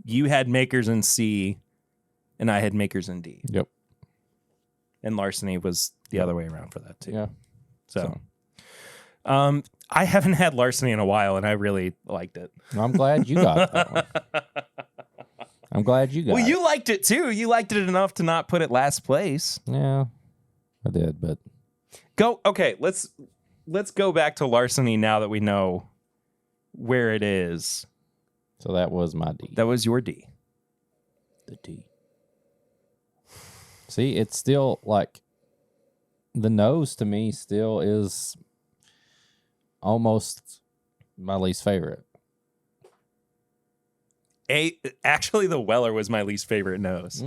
you had Makers in C, and I had Makers in D. Yep. And Larceny was the other way around for that, too. Yeah. So. I haven't had Larceny in a while, and I really liked it. I'm glad you got that one. I'm glad you got it. Well, you liked it, too. You liked it enough to not put it last place. Yeah, I did, but... Okay, let's go back to Larceny now that we know where it is. So that was my D. That was your D. The D. See, it's still like... The nose, to me, still is... almost my least favorite. Actually, the Weller was my least favorite nose.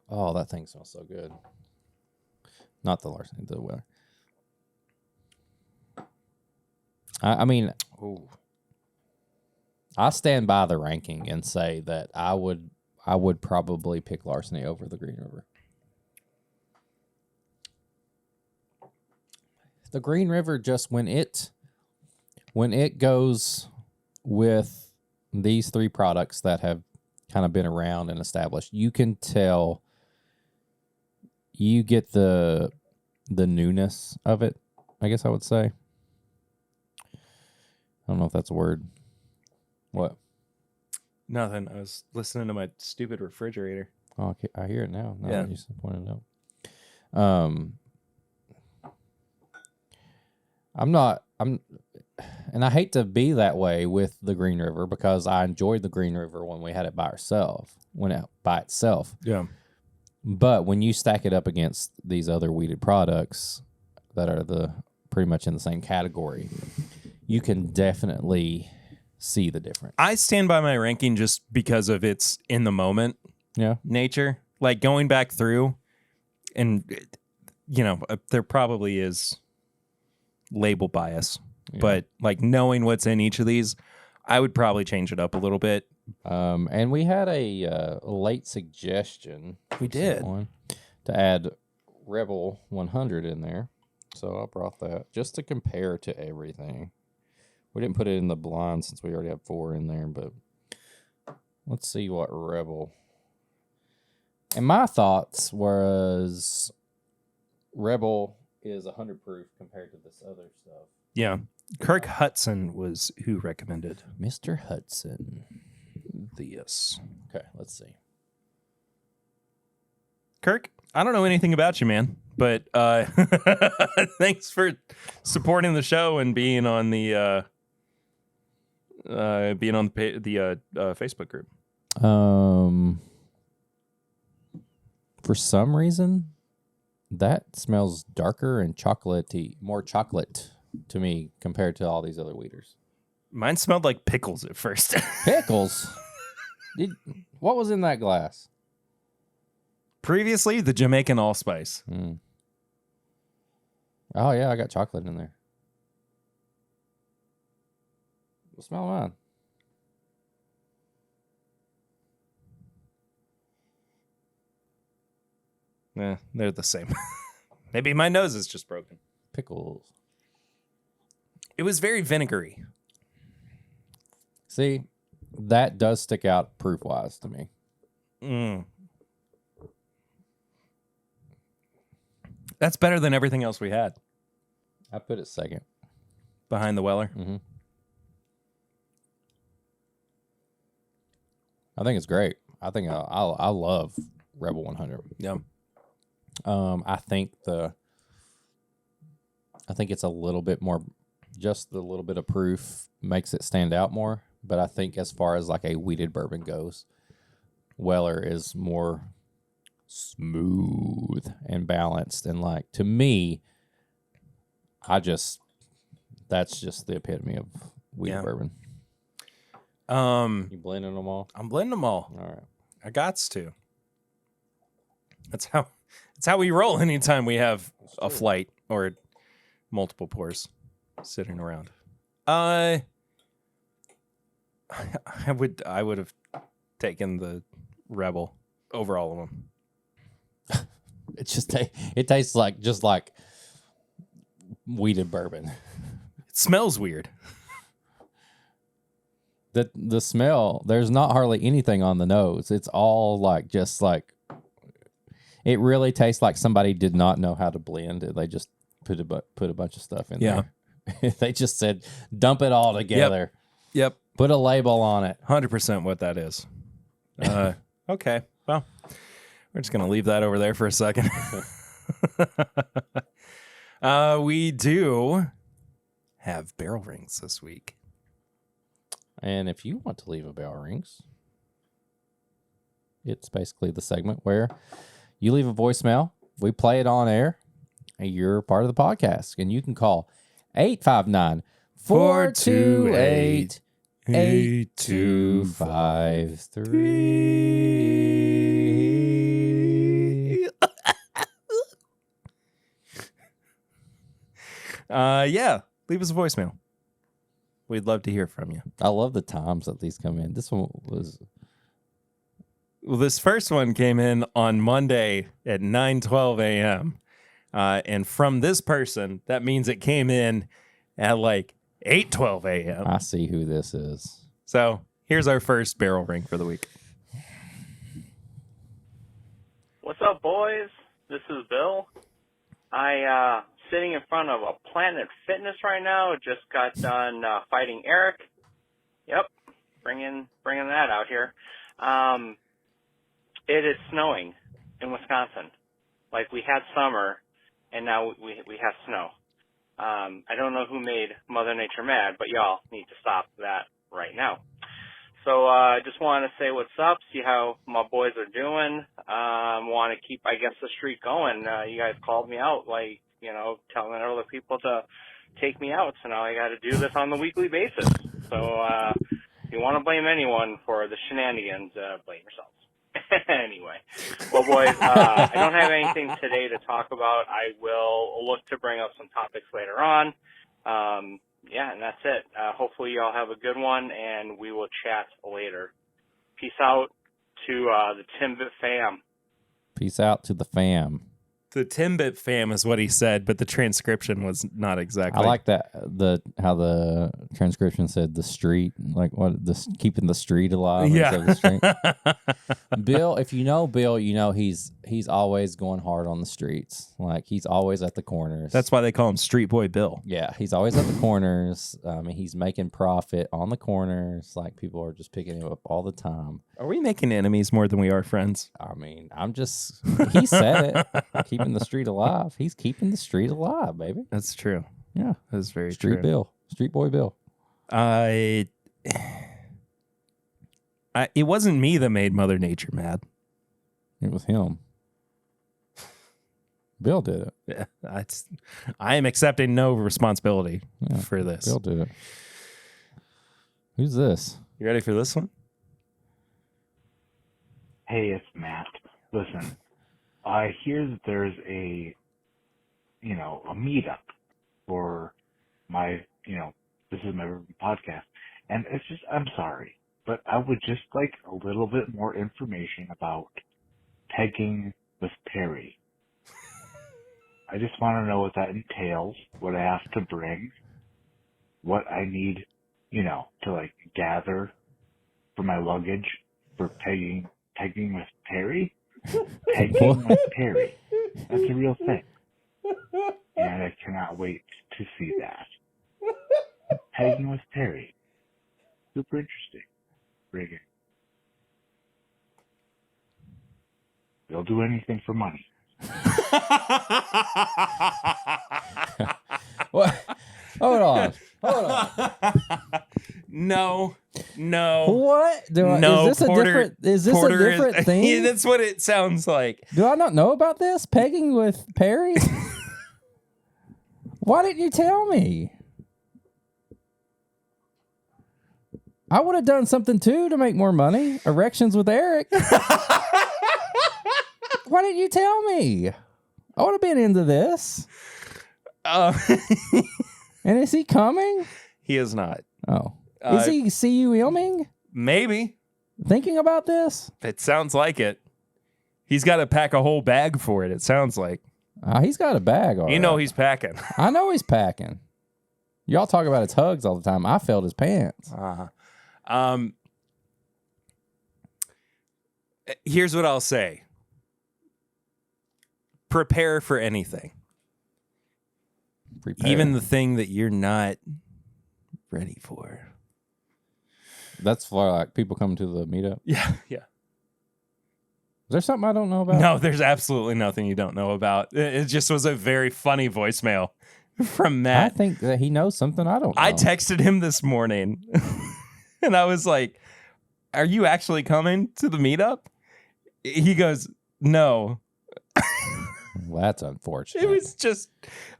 Oh, that thing smells so good. Not the Larceny, the Weller. I mean, I stand by the ranking and say that I would probably pick Larceny over the Green River. The Green River, just when it goes with these three products that have kind of been around and established, you can tell you get the newness of it, I guess I would say. I don't know if that's a word. What? Nothing. I was listening to my stupid refrigerator. Oh, okay. I hear it now. Yeah. You pointed it out. And I hate to be that way with the Green River because I enjoyed the Green River when we had it by itself. Yeah. But when you stack it up against these other wheated products that are pretty much in the same category, you can definitely see the difference. I stand by my ranking just because of its in the moment nature. Like going back through, and there probably is label bias, but like knowing what's in each of these, I would probably change it up a little bit. And we had a late suggestion. We did to add Rebel 100 in there, so I brought that just to compare to everything. We didn't put it in the blind since we already have 4 in there, but let's see what Rebel. And my thoughts was Rebel is 100 proof compared to this other stuff. Yeah. Kirk Hudson was who recommended. Mr. Hudson. Yes. Okay, let's see. Kirk, I don't know anything about you, man, but thanks for supporting the show and being on the Facebook group. For some reason, that smells darker and chocolatey, more chocolate to me compared to all these other weeders. Mine smelled like pickles at first. Pickles? What was in that glass? Previously, the Jamaican allspice. Oh, yeah, I got chocolate in there. Smell mine. They're the same. Maybe my nose is just broken. Pickles. It was very vinegary. See, that does stick out proof-wise to me. That's better than everything else we had. I put it second. Behind the Weller? Mm-hmm. I think it's great. I think I love Rebel 100. Yeah. I think it's a little bit more, just the little bit of proof makes it stand out more. But I think as far as like a wheated bourbon goes, Weller is more smooth and balanced. And like, to me, that's just the epitome of wheated bourbon. You blending them all? I'm blending them all. All right. I gots to. That's how we roll anytime we have a flight or multiple pours sitting around. I would have taken the Rebel over all of them. It tastes like just like wheated bourbon. It smells weird. The smell, there's not hardly anything on the nose. It's all like just like, it really tastes like somebody did not know how to blend. They just put a bunch of stuff in there. They just said, dump it all together. Yep. Put a label on it. 100% what that is. Okay. Well, we're just going to leave that over there for a second. We do have barrel rings this week. And if you want to leave a barrel rings, it's basically the segment where you leave a voicemail, we play it on air, and you're part of the podcast. And you can call 859-428-8253. Yeah, leave us a voicemail. We'd love to hear from you. I love the times that these come in. This one was... Well, this first one came in on Monday at 9:12 a.m. And from this person, that means it came in at like 8:12 a.m. I see who this is. So here's our first barrel ring for the week. What's up, boys? This is Bill. I sitting in front of a Planet Fitness right now. Just got done fighting Eric. Yep, bringing that out here. It is snowing in Wisconsin. Like, we had summer, and now we have snow. I don't know who made Mother Nature mad, but y'all need to stop that right now. So I just want to say what's up, see how my boys are doing. Want to keep, I guess, the streak going. You guys called me out, like, telling other people to take me out. So now I got to do this on the weekly basis. So if you want to blame anyone for the shenanigans, blame yourselves. Anyway, well, boys, I don't have anything today to talk about. I will look to bring up some topics later on. Yeah, and that's it. Hopefully you all have a good one, and we will chat later. Peace out to the TIMBPers fam. Peace out to the fam. The Timbit fam is what he said, but the transcription was not exactly. I like that how the transcription said the street, like keeping the street alive. Yeah. Instead of the street. Bill, if you know Bill, he's always going hard on the streets. Like, he's always at the corners. That's why they call him Street Boy Bill. Yeah, he's always at the corners. He's making profit on the corners. Like, people are just picking him up all the time. Are we making enemies more than we are friends? I mean, he said it. Keeping the street alive. He's keeping the street alive, baby. That's true. Yeah. That's very Street true. Bill. Street Boy Bill. It wasn't me that made Mother Nature mad. It was him. Bill did it. Yeah, I am accepting no responsibility for this. Bill did it. Who's this? You ready for this one? Hey, it's Matt. Listen, I hear that there's a meetup for my, this is my podcast. And it's just, I'm sorry, but I would just like a little bit more information about pegging with Perry. I just want to know what that entails, what I have to bring, what I need, to like gather for my luggage for pegging with Perry. Pegging with Perry. That's a real thing. And I cannot wait to see that. Pegging with Perry. Super interesting. Rigging. They'll do anything for money. What? Hold on. No. What? No, is this a different thing? Yeah, that's what it sounds like. Do I not know about this? Pegging with Perry? Why didn't you tell me? I would have done something too to make more money. Erections with Eric. Why didn't you tell me? I would have been into this. And is he coming? He is not. Oh. Is he CUMing? Maybe. Thinking about this? It sounds like it. He's got to pack a whole bag for it, it sounds like. He's got a bag. All you know right. he's packing. I know he's packing. Y'all talk about his hugs all the time. I felt his pants. Here's what I'll say. Prepare for anything. Prepare. Even the thing that you're not ready for. That's for like people coming to the meetup. Yeah. Is there something I don't know about? No, there's absolutely nothing you don't know about. It just was a very funny voicemail from Matt. I think that he knows something I don't know. I texted him this morning and I was like, "Are you actually coming to the meetup?" He goes, "No." Well, that's unfortunate.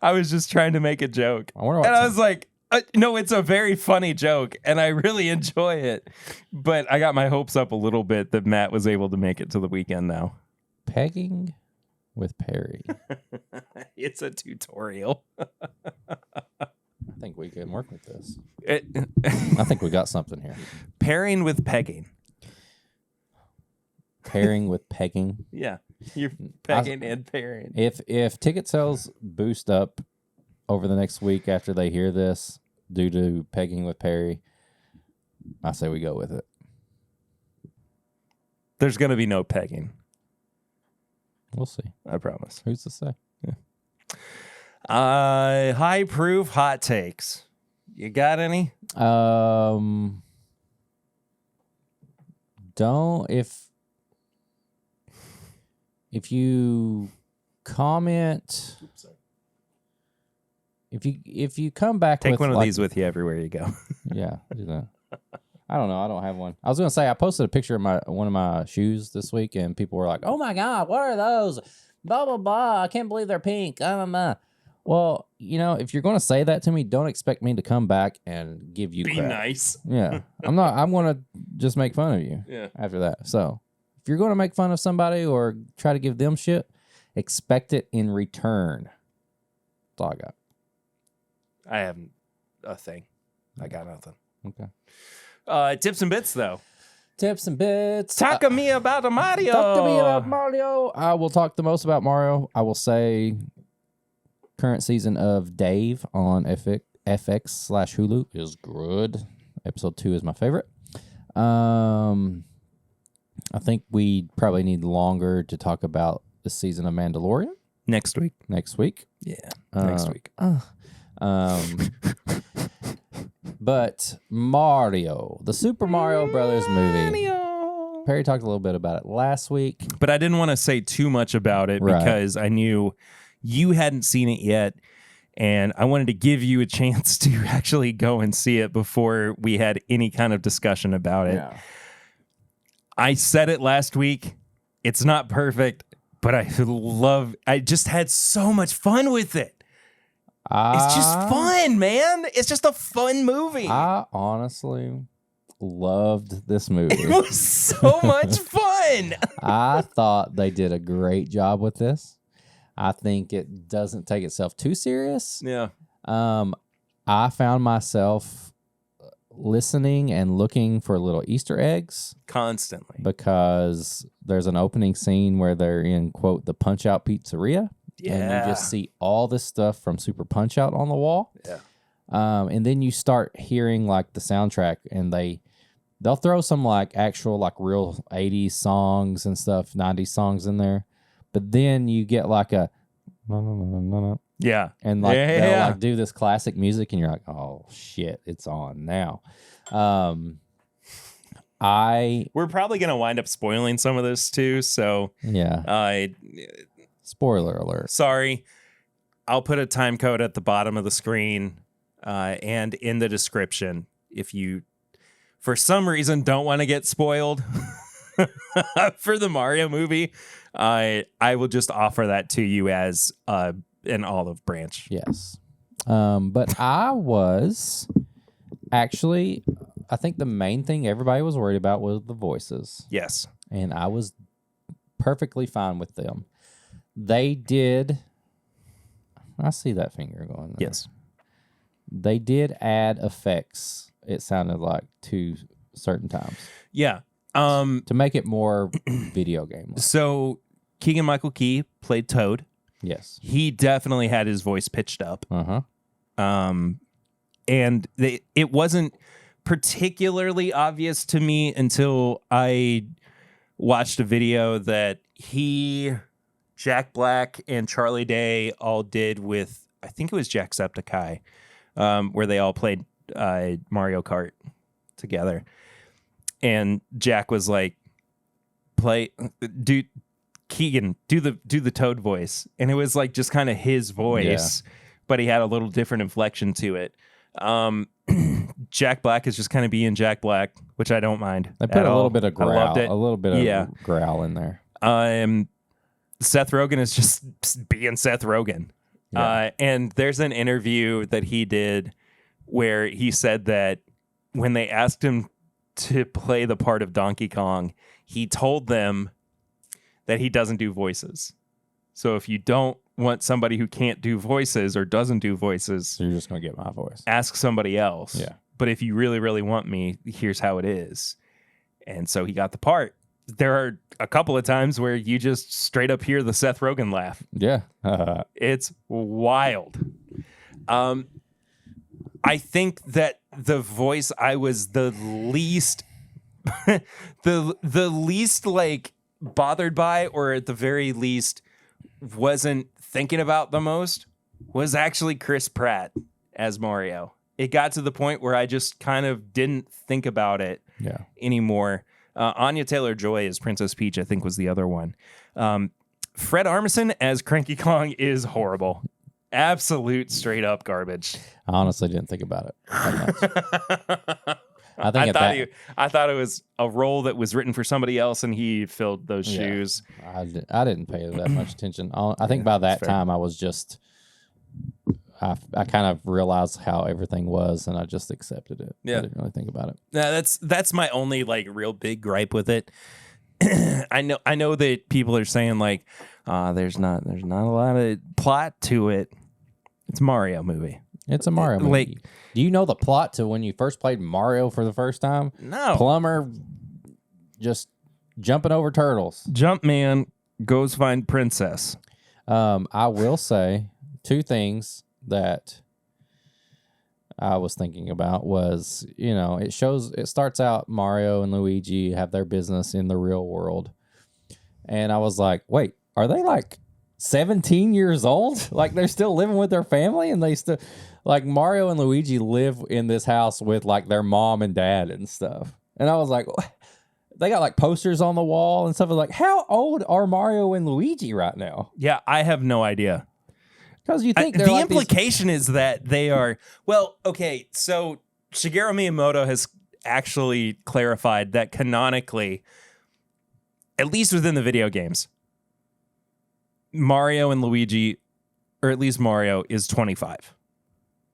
I was just trying to make a joke. I wonder what I was like, no, it's a very funny joke and I really enjoy it. But I got my hopes up a little bit that Matt was able to make it to the weekend now. Pegging with Perry. It's a tutorial. I think we can work with this. I I think we got something here. Pairing with pegging. Pairing with pegging. Yeah. You're pegging and pairing. If ticket sales boost up over the next week after they hear this due to pegging with Perry, I say we go with it. There's going to be no pegging. We'll see. I promise. Who's to say? High proof hot takes. You got any? If you comment, if you come back Take with one of these with you everywhere you go. Yeah, do that. I don't know. I don't have one. I was gonna say I posted a picture of one of my shoes this week, and people were like, "Oh my god, what are those? Blah blah blah. I can't believe they're pink." Well, if you're gonna say that to me, don't expect me to come back and give you Be crap. nice. Yeah, I'm not. I'm gonna just make fun of you. Yeah. After that, so if you're gonna make fun of somebody or try to give them shit, expect it in return. That's all I got. I haven't a thing. I got nothing. Okay. Tips and bits, though. Tips and bits. Talk to me about the Mario. Talk to me about Mario. I will talk the most about Mario. I will say current season of Dave on FX/Hulu is good. Episode 2 is my favorite. I think we probably need longer to talk about the season of Mandalorian. Next week. Yeah. Next week. But Mario, the Super Mario Brothers movie. Perry talked a little bit about it last week. But I didn't want to say too much about it because I knew you hadn't seen it yet. And I wanted to give you a chance to actually go and see it before we had any kind of discussion about it. Yeah. I said it last week. It's not perfect, but I just had so much fun with it. It's just fun, man. It's just a fun movie. I honestly loved this movie. It was so much fun. I thought they did a great job with this. I think it doesn't take itself too serious. Yeah. I found myself listening and looking for little Easter eggs Constantly. because there's an opening scene where they're in, quote, the Punch-Out Pizzeria. And you just see all this stuff from Super Punch-Out on the wall. Yeah. And then you start hearing like the soundtrack, and they'll throw some like actual like real 80s songs and stuff, 90s songs in there. But then you get like a no. Yeah. And like they'll like do this classic music, and you're like, oh shit, it's on now. We're probably gonna wind up spoiling some of this too, so yeah. Spoiler alert. Sorry. I'll put a time code at the bottom of the screen and in the description if you for some reason don't want to get spoiled for the Mario movie. I will just offer that to you as an olive branch. Yes. But I was actually, I think the main thing everybody was worried about was the voices. Yes. And I was perfectly fine with them. They did. I see that finger going there. Yes. They did add effects, it sounded like, to certain times. Yeah. To make it more video game. So Keegan-Michael Key played Toad. Yes. He definitely had his voice pitched up. Uh-huh. And it wasn't particularly obvious to me until I watched a video that Jack Black and Charlie Day all did with, I think it was Jacksepticeye, where they all played Mario Kart together. And Jack was like, Keegan, do the Toad voice. And it was like just kind of his voice, but he had a little different inflection to it. Jack Black is just kind of being Jack Black, which I don't mind. They put a little bit of growl, I loved it. a little bit of growl in there. Seth Rogen is just being Seth Rogen. Yeah. And there's an interview that he did where he said that when they asked him to play the part of Donkey Kong, he told them that he doesn't do voices. So if you don't want somebody who can't do voices or doesn't do voices, so you're just going to get my voice. Ask somebody else. Yeah. But if you really, really want me, here's how it is. And so he got the part. There are a couple of times where you just straight up hear the Seth Rogen laugh. Yeah. It's wild. I think that the voice I was the least the least like bothered by, or at the very least wasn't thinking about the most, was actually Chris Pratt as Mario. It got to the point where I just kind of didn't think about it anymore. Anya Taylor-Joy as Princess Peach, I think, was the other one. Fred Armisen as Cranky Kong is horrible. Absolute straight up garbage. I honestly didn't think about it that much. I thought it was a role that was written for somebody else, and he filled those shoes. I didn't pay that much attention. I think by that time I was just, I kind of realized how everything was, and I just accepted it. Yeah. I didn't really think about it. Yeah, that's my only like real big gripe with it. I know that people are saying like, there's not a lot of plot to it. It's a Mario movie. It's a Mario movie. Like, do you know the plot to when you first played Mario for the first time? No. Plumber just jumping over turtles. Jumpman goes find princess. I will say two things that I was thinking about was, it starts out Mario and Luigi have their business in the real world. And I was like, wait, are they like 17 years old? Like they're still living with their family, and they still, like, Mario and Luigi live in this house with like their mom and dad and stuff. And I was like, they got like posters on the wall and stuff. I was like, how old are Mario and Luigi right now? Yeah, I have no idea. Because you think the implication is that they are, well, okay, so Shigeru Miyamoto has actually clarified that canonically, at least within the video games, Mario and Luigi, or at least Mario, is 25.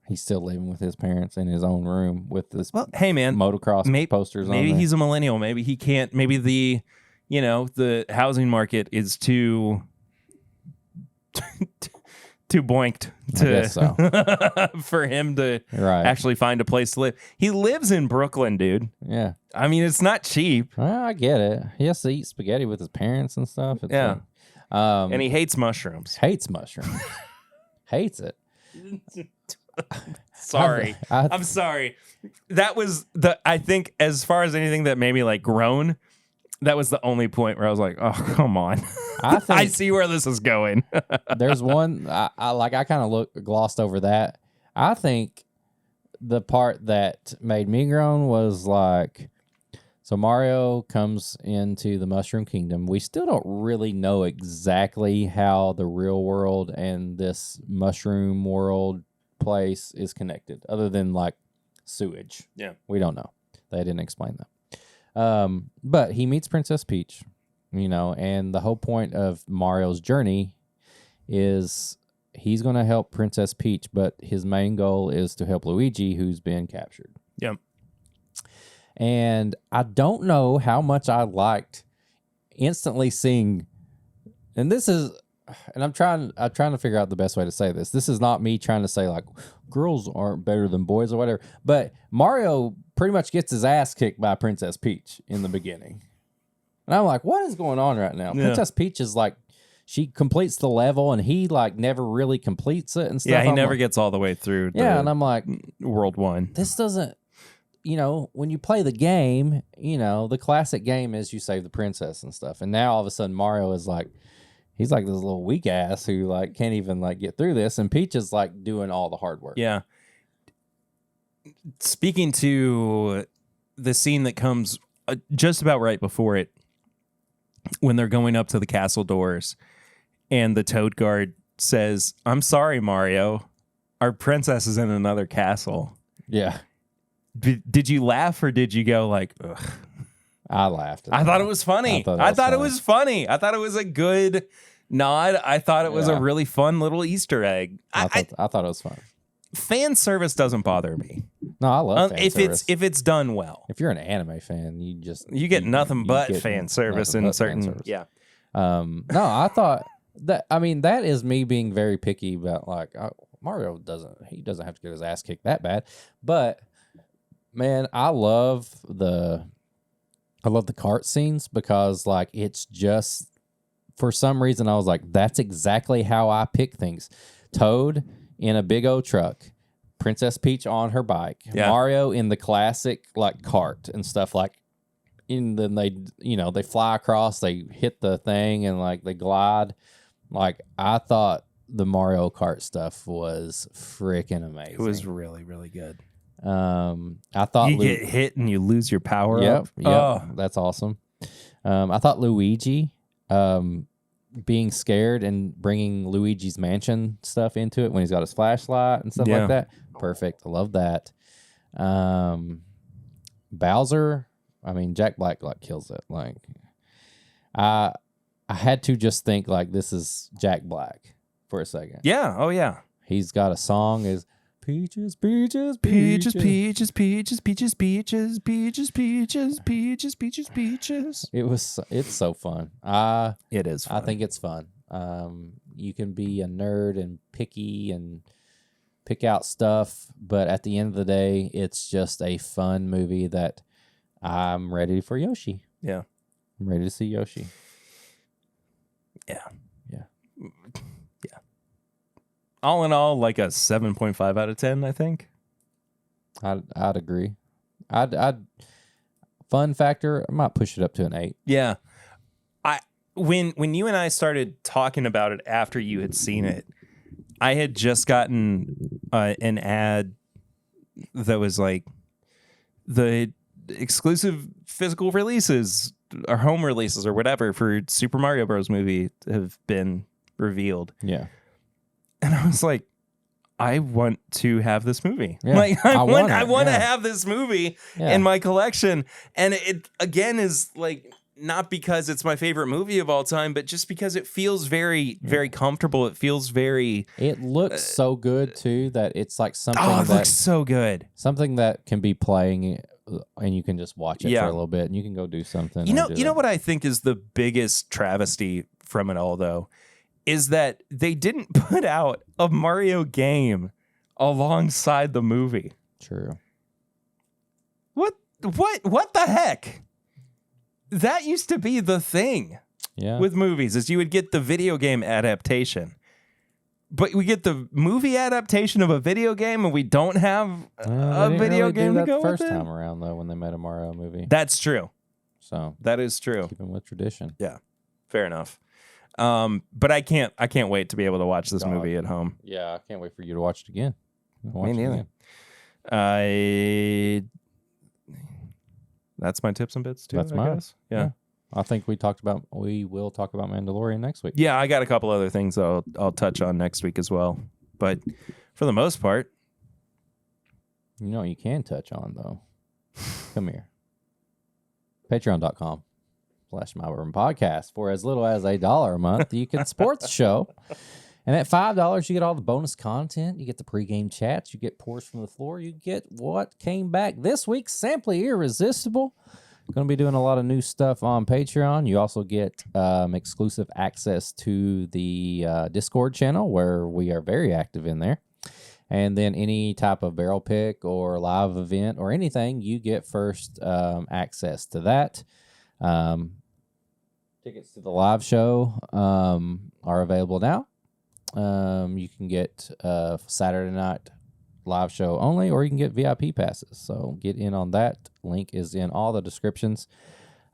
He's still living with his parents in his own room with this hey man, motocross posters on there. Maybe he's a millennial. Maybe he can't. Maybe the housing market is too too boinked I guess so. for him to Right. actually find a place to live. He lives in Brooklyn, dude. Yeah. I mean, it's not cheap, Well, I get it. He has to eat spaghetti with his parents and stuff. It's Yeah. and and he hates mushrooms. hates mushrooms. Hates it. Sorry. I'm sorry. That was I think as far as anything that made me like groan, that was the only point where I was like, oh, come on. I think I see where this is going. there's one I kind of glossed over that. I think the part that made me groan was like, so Mario comes into the Mushroom Kingdom. We still don't really know exactly how the real world and this mushroom world place is connected, other than like sewage. Yeah. We don't know. They didn't explain that. But he meets Princess Peach, and the whole point of Mario's journey is he's going to help Princess Peach, but his main goal is to help Luigi, who's been captured. Yep. And I don't know how much I liked instantly seeing, and I'm trying to figure out the best way to say this. This is not me trying to say like girls aren't better than boys or whatever, but Mario pretty much gets his ass kicked by Princess Peach in the beginning. And I'm like, what is going on right now? Yeah. Princess Peach is like, she completes the level and he like never really completes it and stuff. Yeah, he I'm never like, gets all the way through and I'm like, World 1. this doesn't, when you play the game, the classic game is you save the princess and stuff. And now all of a sudden Mario is like, he's like this little weak ass who like can't even like get through this. And Peach is like doing all the hard work. Yeah. Speaking to the scene that comes just about right before it, when they're going up to the castle doors and the Toad Guard says, I'm sorry, Mario, our princess is in another castle. Yeah. Did you laugh or did you go like, ugh? I laughed. I thought it was funny. I thought it was funny. I thought it was a good nod. I thought it was a really fun little Easter egg. I thought it was fun. Fan service doesn't bother me. No, I love fan service. If it's done well. If you're an anime fan, you get nothing but fan service in certain. Yeah. No, I thought that. I mean, that is me being very picky about like Mario doesn't have to get his ass kicked that bad, but man, I love the cart scenes because like it's just for some reason I was like, that's exactly how I pick things. Toad in a big old truck, Princess Peach on her bike, Mario in the classic like cart and stuff like. And then they fly across, they hit the thing and like they glide. Like I thought the Mario Kart stuff was freaking amazing. It was really, really good. I thought you get hit and you lose your power up. Yep, oh. That's awesome. I thought Luigi being scared and bringing Luigi's Mansion stuff into it when he's got his flashlight and stuff like that. Perfect. I love that. Bowser, I mean, Jack Black like kills it. Like, I had to just think like this is Jack Black for a second. Yeah. Oh yeah. He's got a song is peaches, peaches, peaches, peaches, peaches, peaches, peaches, peaches, peaches, peaches, peaches, peaches. It's so fun. It is fun. I think it's fun. You can be a nerd and picky and pick out stuff, but at the end of the day, it's just a fun movie that I'm ready for Yoshi. Yeah. I'm ready to see Yoshi. Yeah. Yeah. Yeah. All in all, like a 7.5 out of 10, I think. I'd agree. I'd fun factor, I might push it up to an 8. Yeah. When you and I started talking about it after you had seen it, I had just gotten an ad that was like the exclusive physical releases or home releases or whatever for Super Mario Bros. Movie have been revealed. Yeah. And I was like, I want to have this movie. Yeah. Like I want to have this movie in my collection. And it again is like not because it's my favorite movie of all time, but just because it feels very, very comfortable. It feels very. It looks so good too that it's like something. Oh, it looks so good. Something that can be playing, and you can just watch it for a little bit, and you can go do something. You know what I think is the biggest travesty from it all, though, is that they didn't put out a Mario game alongside the movie. True. What the heck? That used to be the thing with movies, is you would get the video game adaptation. But we get the movie adaptation of a video game, and we don't have a video game to go with it. First time around, though, when they made a Mario movie. That's true. So that is true. Keeping with tradition. Yeah, fair enough. But I can't wait to be able to watch this movie at home. Yeah, I can't wait for you to watch it again. Me neither. That's my tips and bits too. That's mine. Yeah. I think we will talk about Mandalorian next week. Yeah, I got a couple other things I'll touch on next week as well. But for the most part, you can touch on though. Come here. Patreon.com/MyBourbonPodcast. For as little as $1 a month, you can support the show. And at $5, you get all the bonus content. You get the pregame chats. You get pours from the floor. You get what came back this week, Simply Irresistible. Going to be doing a lot of new stuff on Patreon. You also get exclusive access to the Discord channel, where we are very active in there. And then any type of barrel pick or live event or anything, you get first access to that. Tickets to the live show are available now. You can get Saturday night live show only, or you can get VIP passes. So get in on that. Link is in all the descriptions.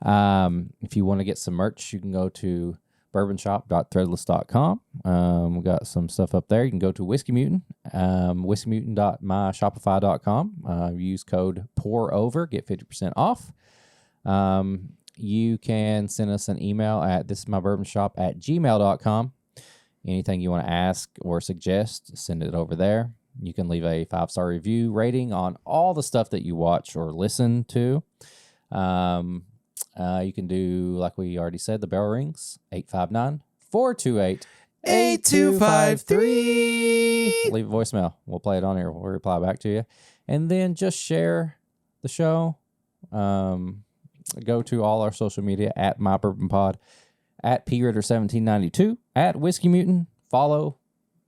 If you want to get some merch, you can go to bourbonshop.threadless.com. We got some stuff up there. You can go to Whiskey Mutant, whiskeymutant.myshopify.com. Use code POUROVER, get 50% off. You can send us an email at thisismybourbonshop@gmail.com. Anything you want to ask or suggest, send it over there. You can leave a 5-star review rating on all the stuff that you watch or listen to. You can do, like we already said, the bell rings, 859-428-8253. Leave a voicemail. We'll play it on here. We'll reply back to you. And then just share the show. Go to all our social media at MyBourbonPod, at PRitter1792, at Whiskey Mutant. Follow,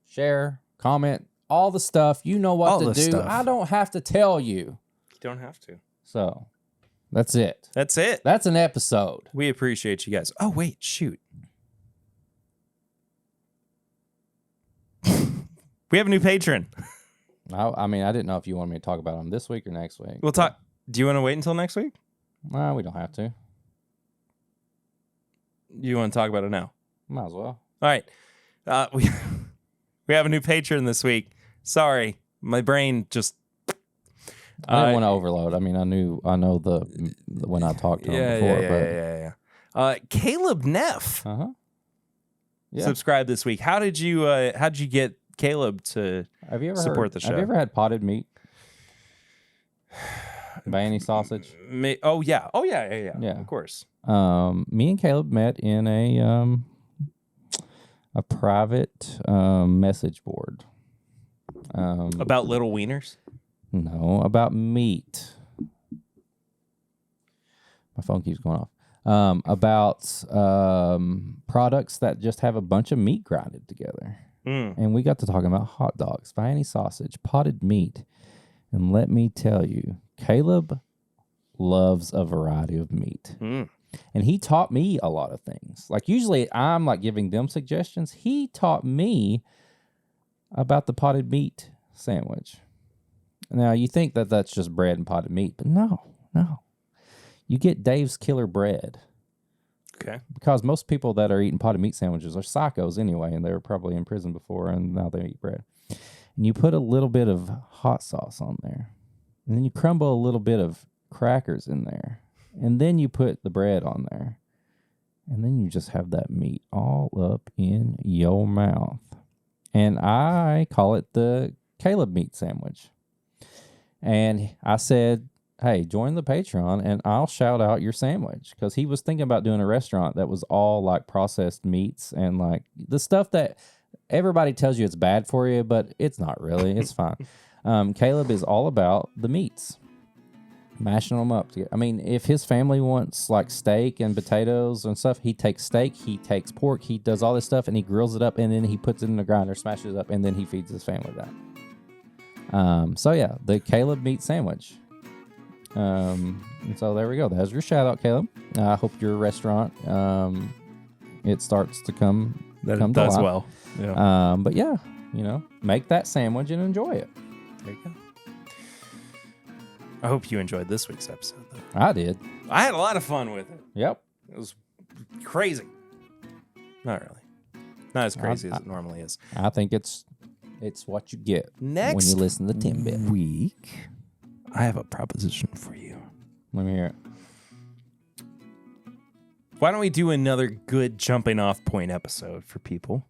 share, comment, all the stuff. You know what to do. Stuff. I don't have to tell you. You don't have to. So, that's it. That's it. That's an episode. We appreciate you guys. Oh, wait, shoot. We have a new patron. I mean, I didn't know if you wanted me to talk about them this week or next week. We'll talk. Do you want to wait until next week? Well, we don't have to. You want to talk about it now? Might as well. All right. We have a new patron this week. Sorry, my brain just. I didn't want to overload. I mean, I know when I talked to him before. Yeah. Caleb Neff. Yeah. Subscribe this week. How did you get Caleb to support the show? Have you ever had potted meat? By any sausage? Oh yeah. Of course. Me and Caleb met in a private message board. About little wieners? No, about meat. My phone keeps going off. About products that just have a bunch of meat grinded together. And we got to talking about hot dogs, by any sausage, potted meat. And let me tell you, Caleb loves a variety of meat. And he taught me a lot of things. Like, usually I'm like giving them suggestions. He taught me about the potted meat sandwich. Now, you think that that's just bread and potted meat, but no. You get Dave's Killer Bread. Okay. Because most people that are eating potted meat sandwiches are psychos anyway, and they were probably in prison before, and now they eat bread. And you put a little bit of hot sauce on there. And then you crumble a little bit of crackers in there. And then you put the bread on there. And then you just have that meat all up in your mouth. And I call it the Caleb meat sandwich. And I said, hey, join the Patreon and I'll shout out your sandwich. Because he was thinking about doing a restaurant that was all like processed meats and like the stuff that everybody tells you it's bad for you, but it's not really. It's fine. Caleb is all about the meats. Mashing them up. I mean, if his family wants like steak and potatoes and stuff, he takes steak, he takes pork, he does all this stuff, and he grills it up, and then he puts it in the grinder, smashes it up, and then he feeds his family that. So yeah, the Caleb meat sandwich. And so there we go. That's your shout out, Caleb. I hope your restaurant it starts to come That does life. well. Yeah. But yeah, make that sandwich and enjoy it. There you go. I hope you enjoyed this week's episode, though. I did. I had a lot of fun with it. Yep. It was crazy. Not really. Not as crazy as it normally is. I think it's what you get Next when you listen to Timbit. week, I have a proposition for you. Let me hear it. Why don't we do another good jumping off point episode for people?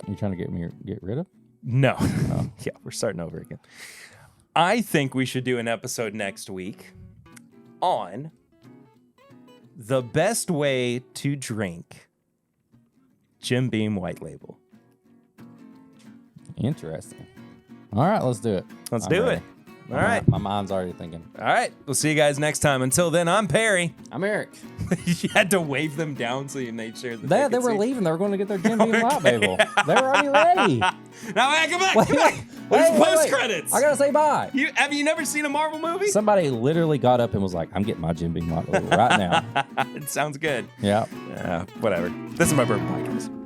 You trying to get rid of? No. Yeah, we're starting over again. I think we should do an episode next week on the best way to drink Jim Beam White Label. Interesting. All right, let's do it. Let's do it. All right. My mind's already thinking. All right. We'll see you guys next time. Until then, I'm Perry. I'm Eric. You had to wave them down so you made sure that They were leaving. They were going to get their Jim Beam White Label. They were already ready. Now, come back. Wait, Come back. There's post credits. I got to say bye. Have you never seen a Marvel movie? Somebody literally got up and was like, I'm getting my Jim Beam White Label right now. It sounds good. Yeah. Whatever. This is my Bourbon Podcast.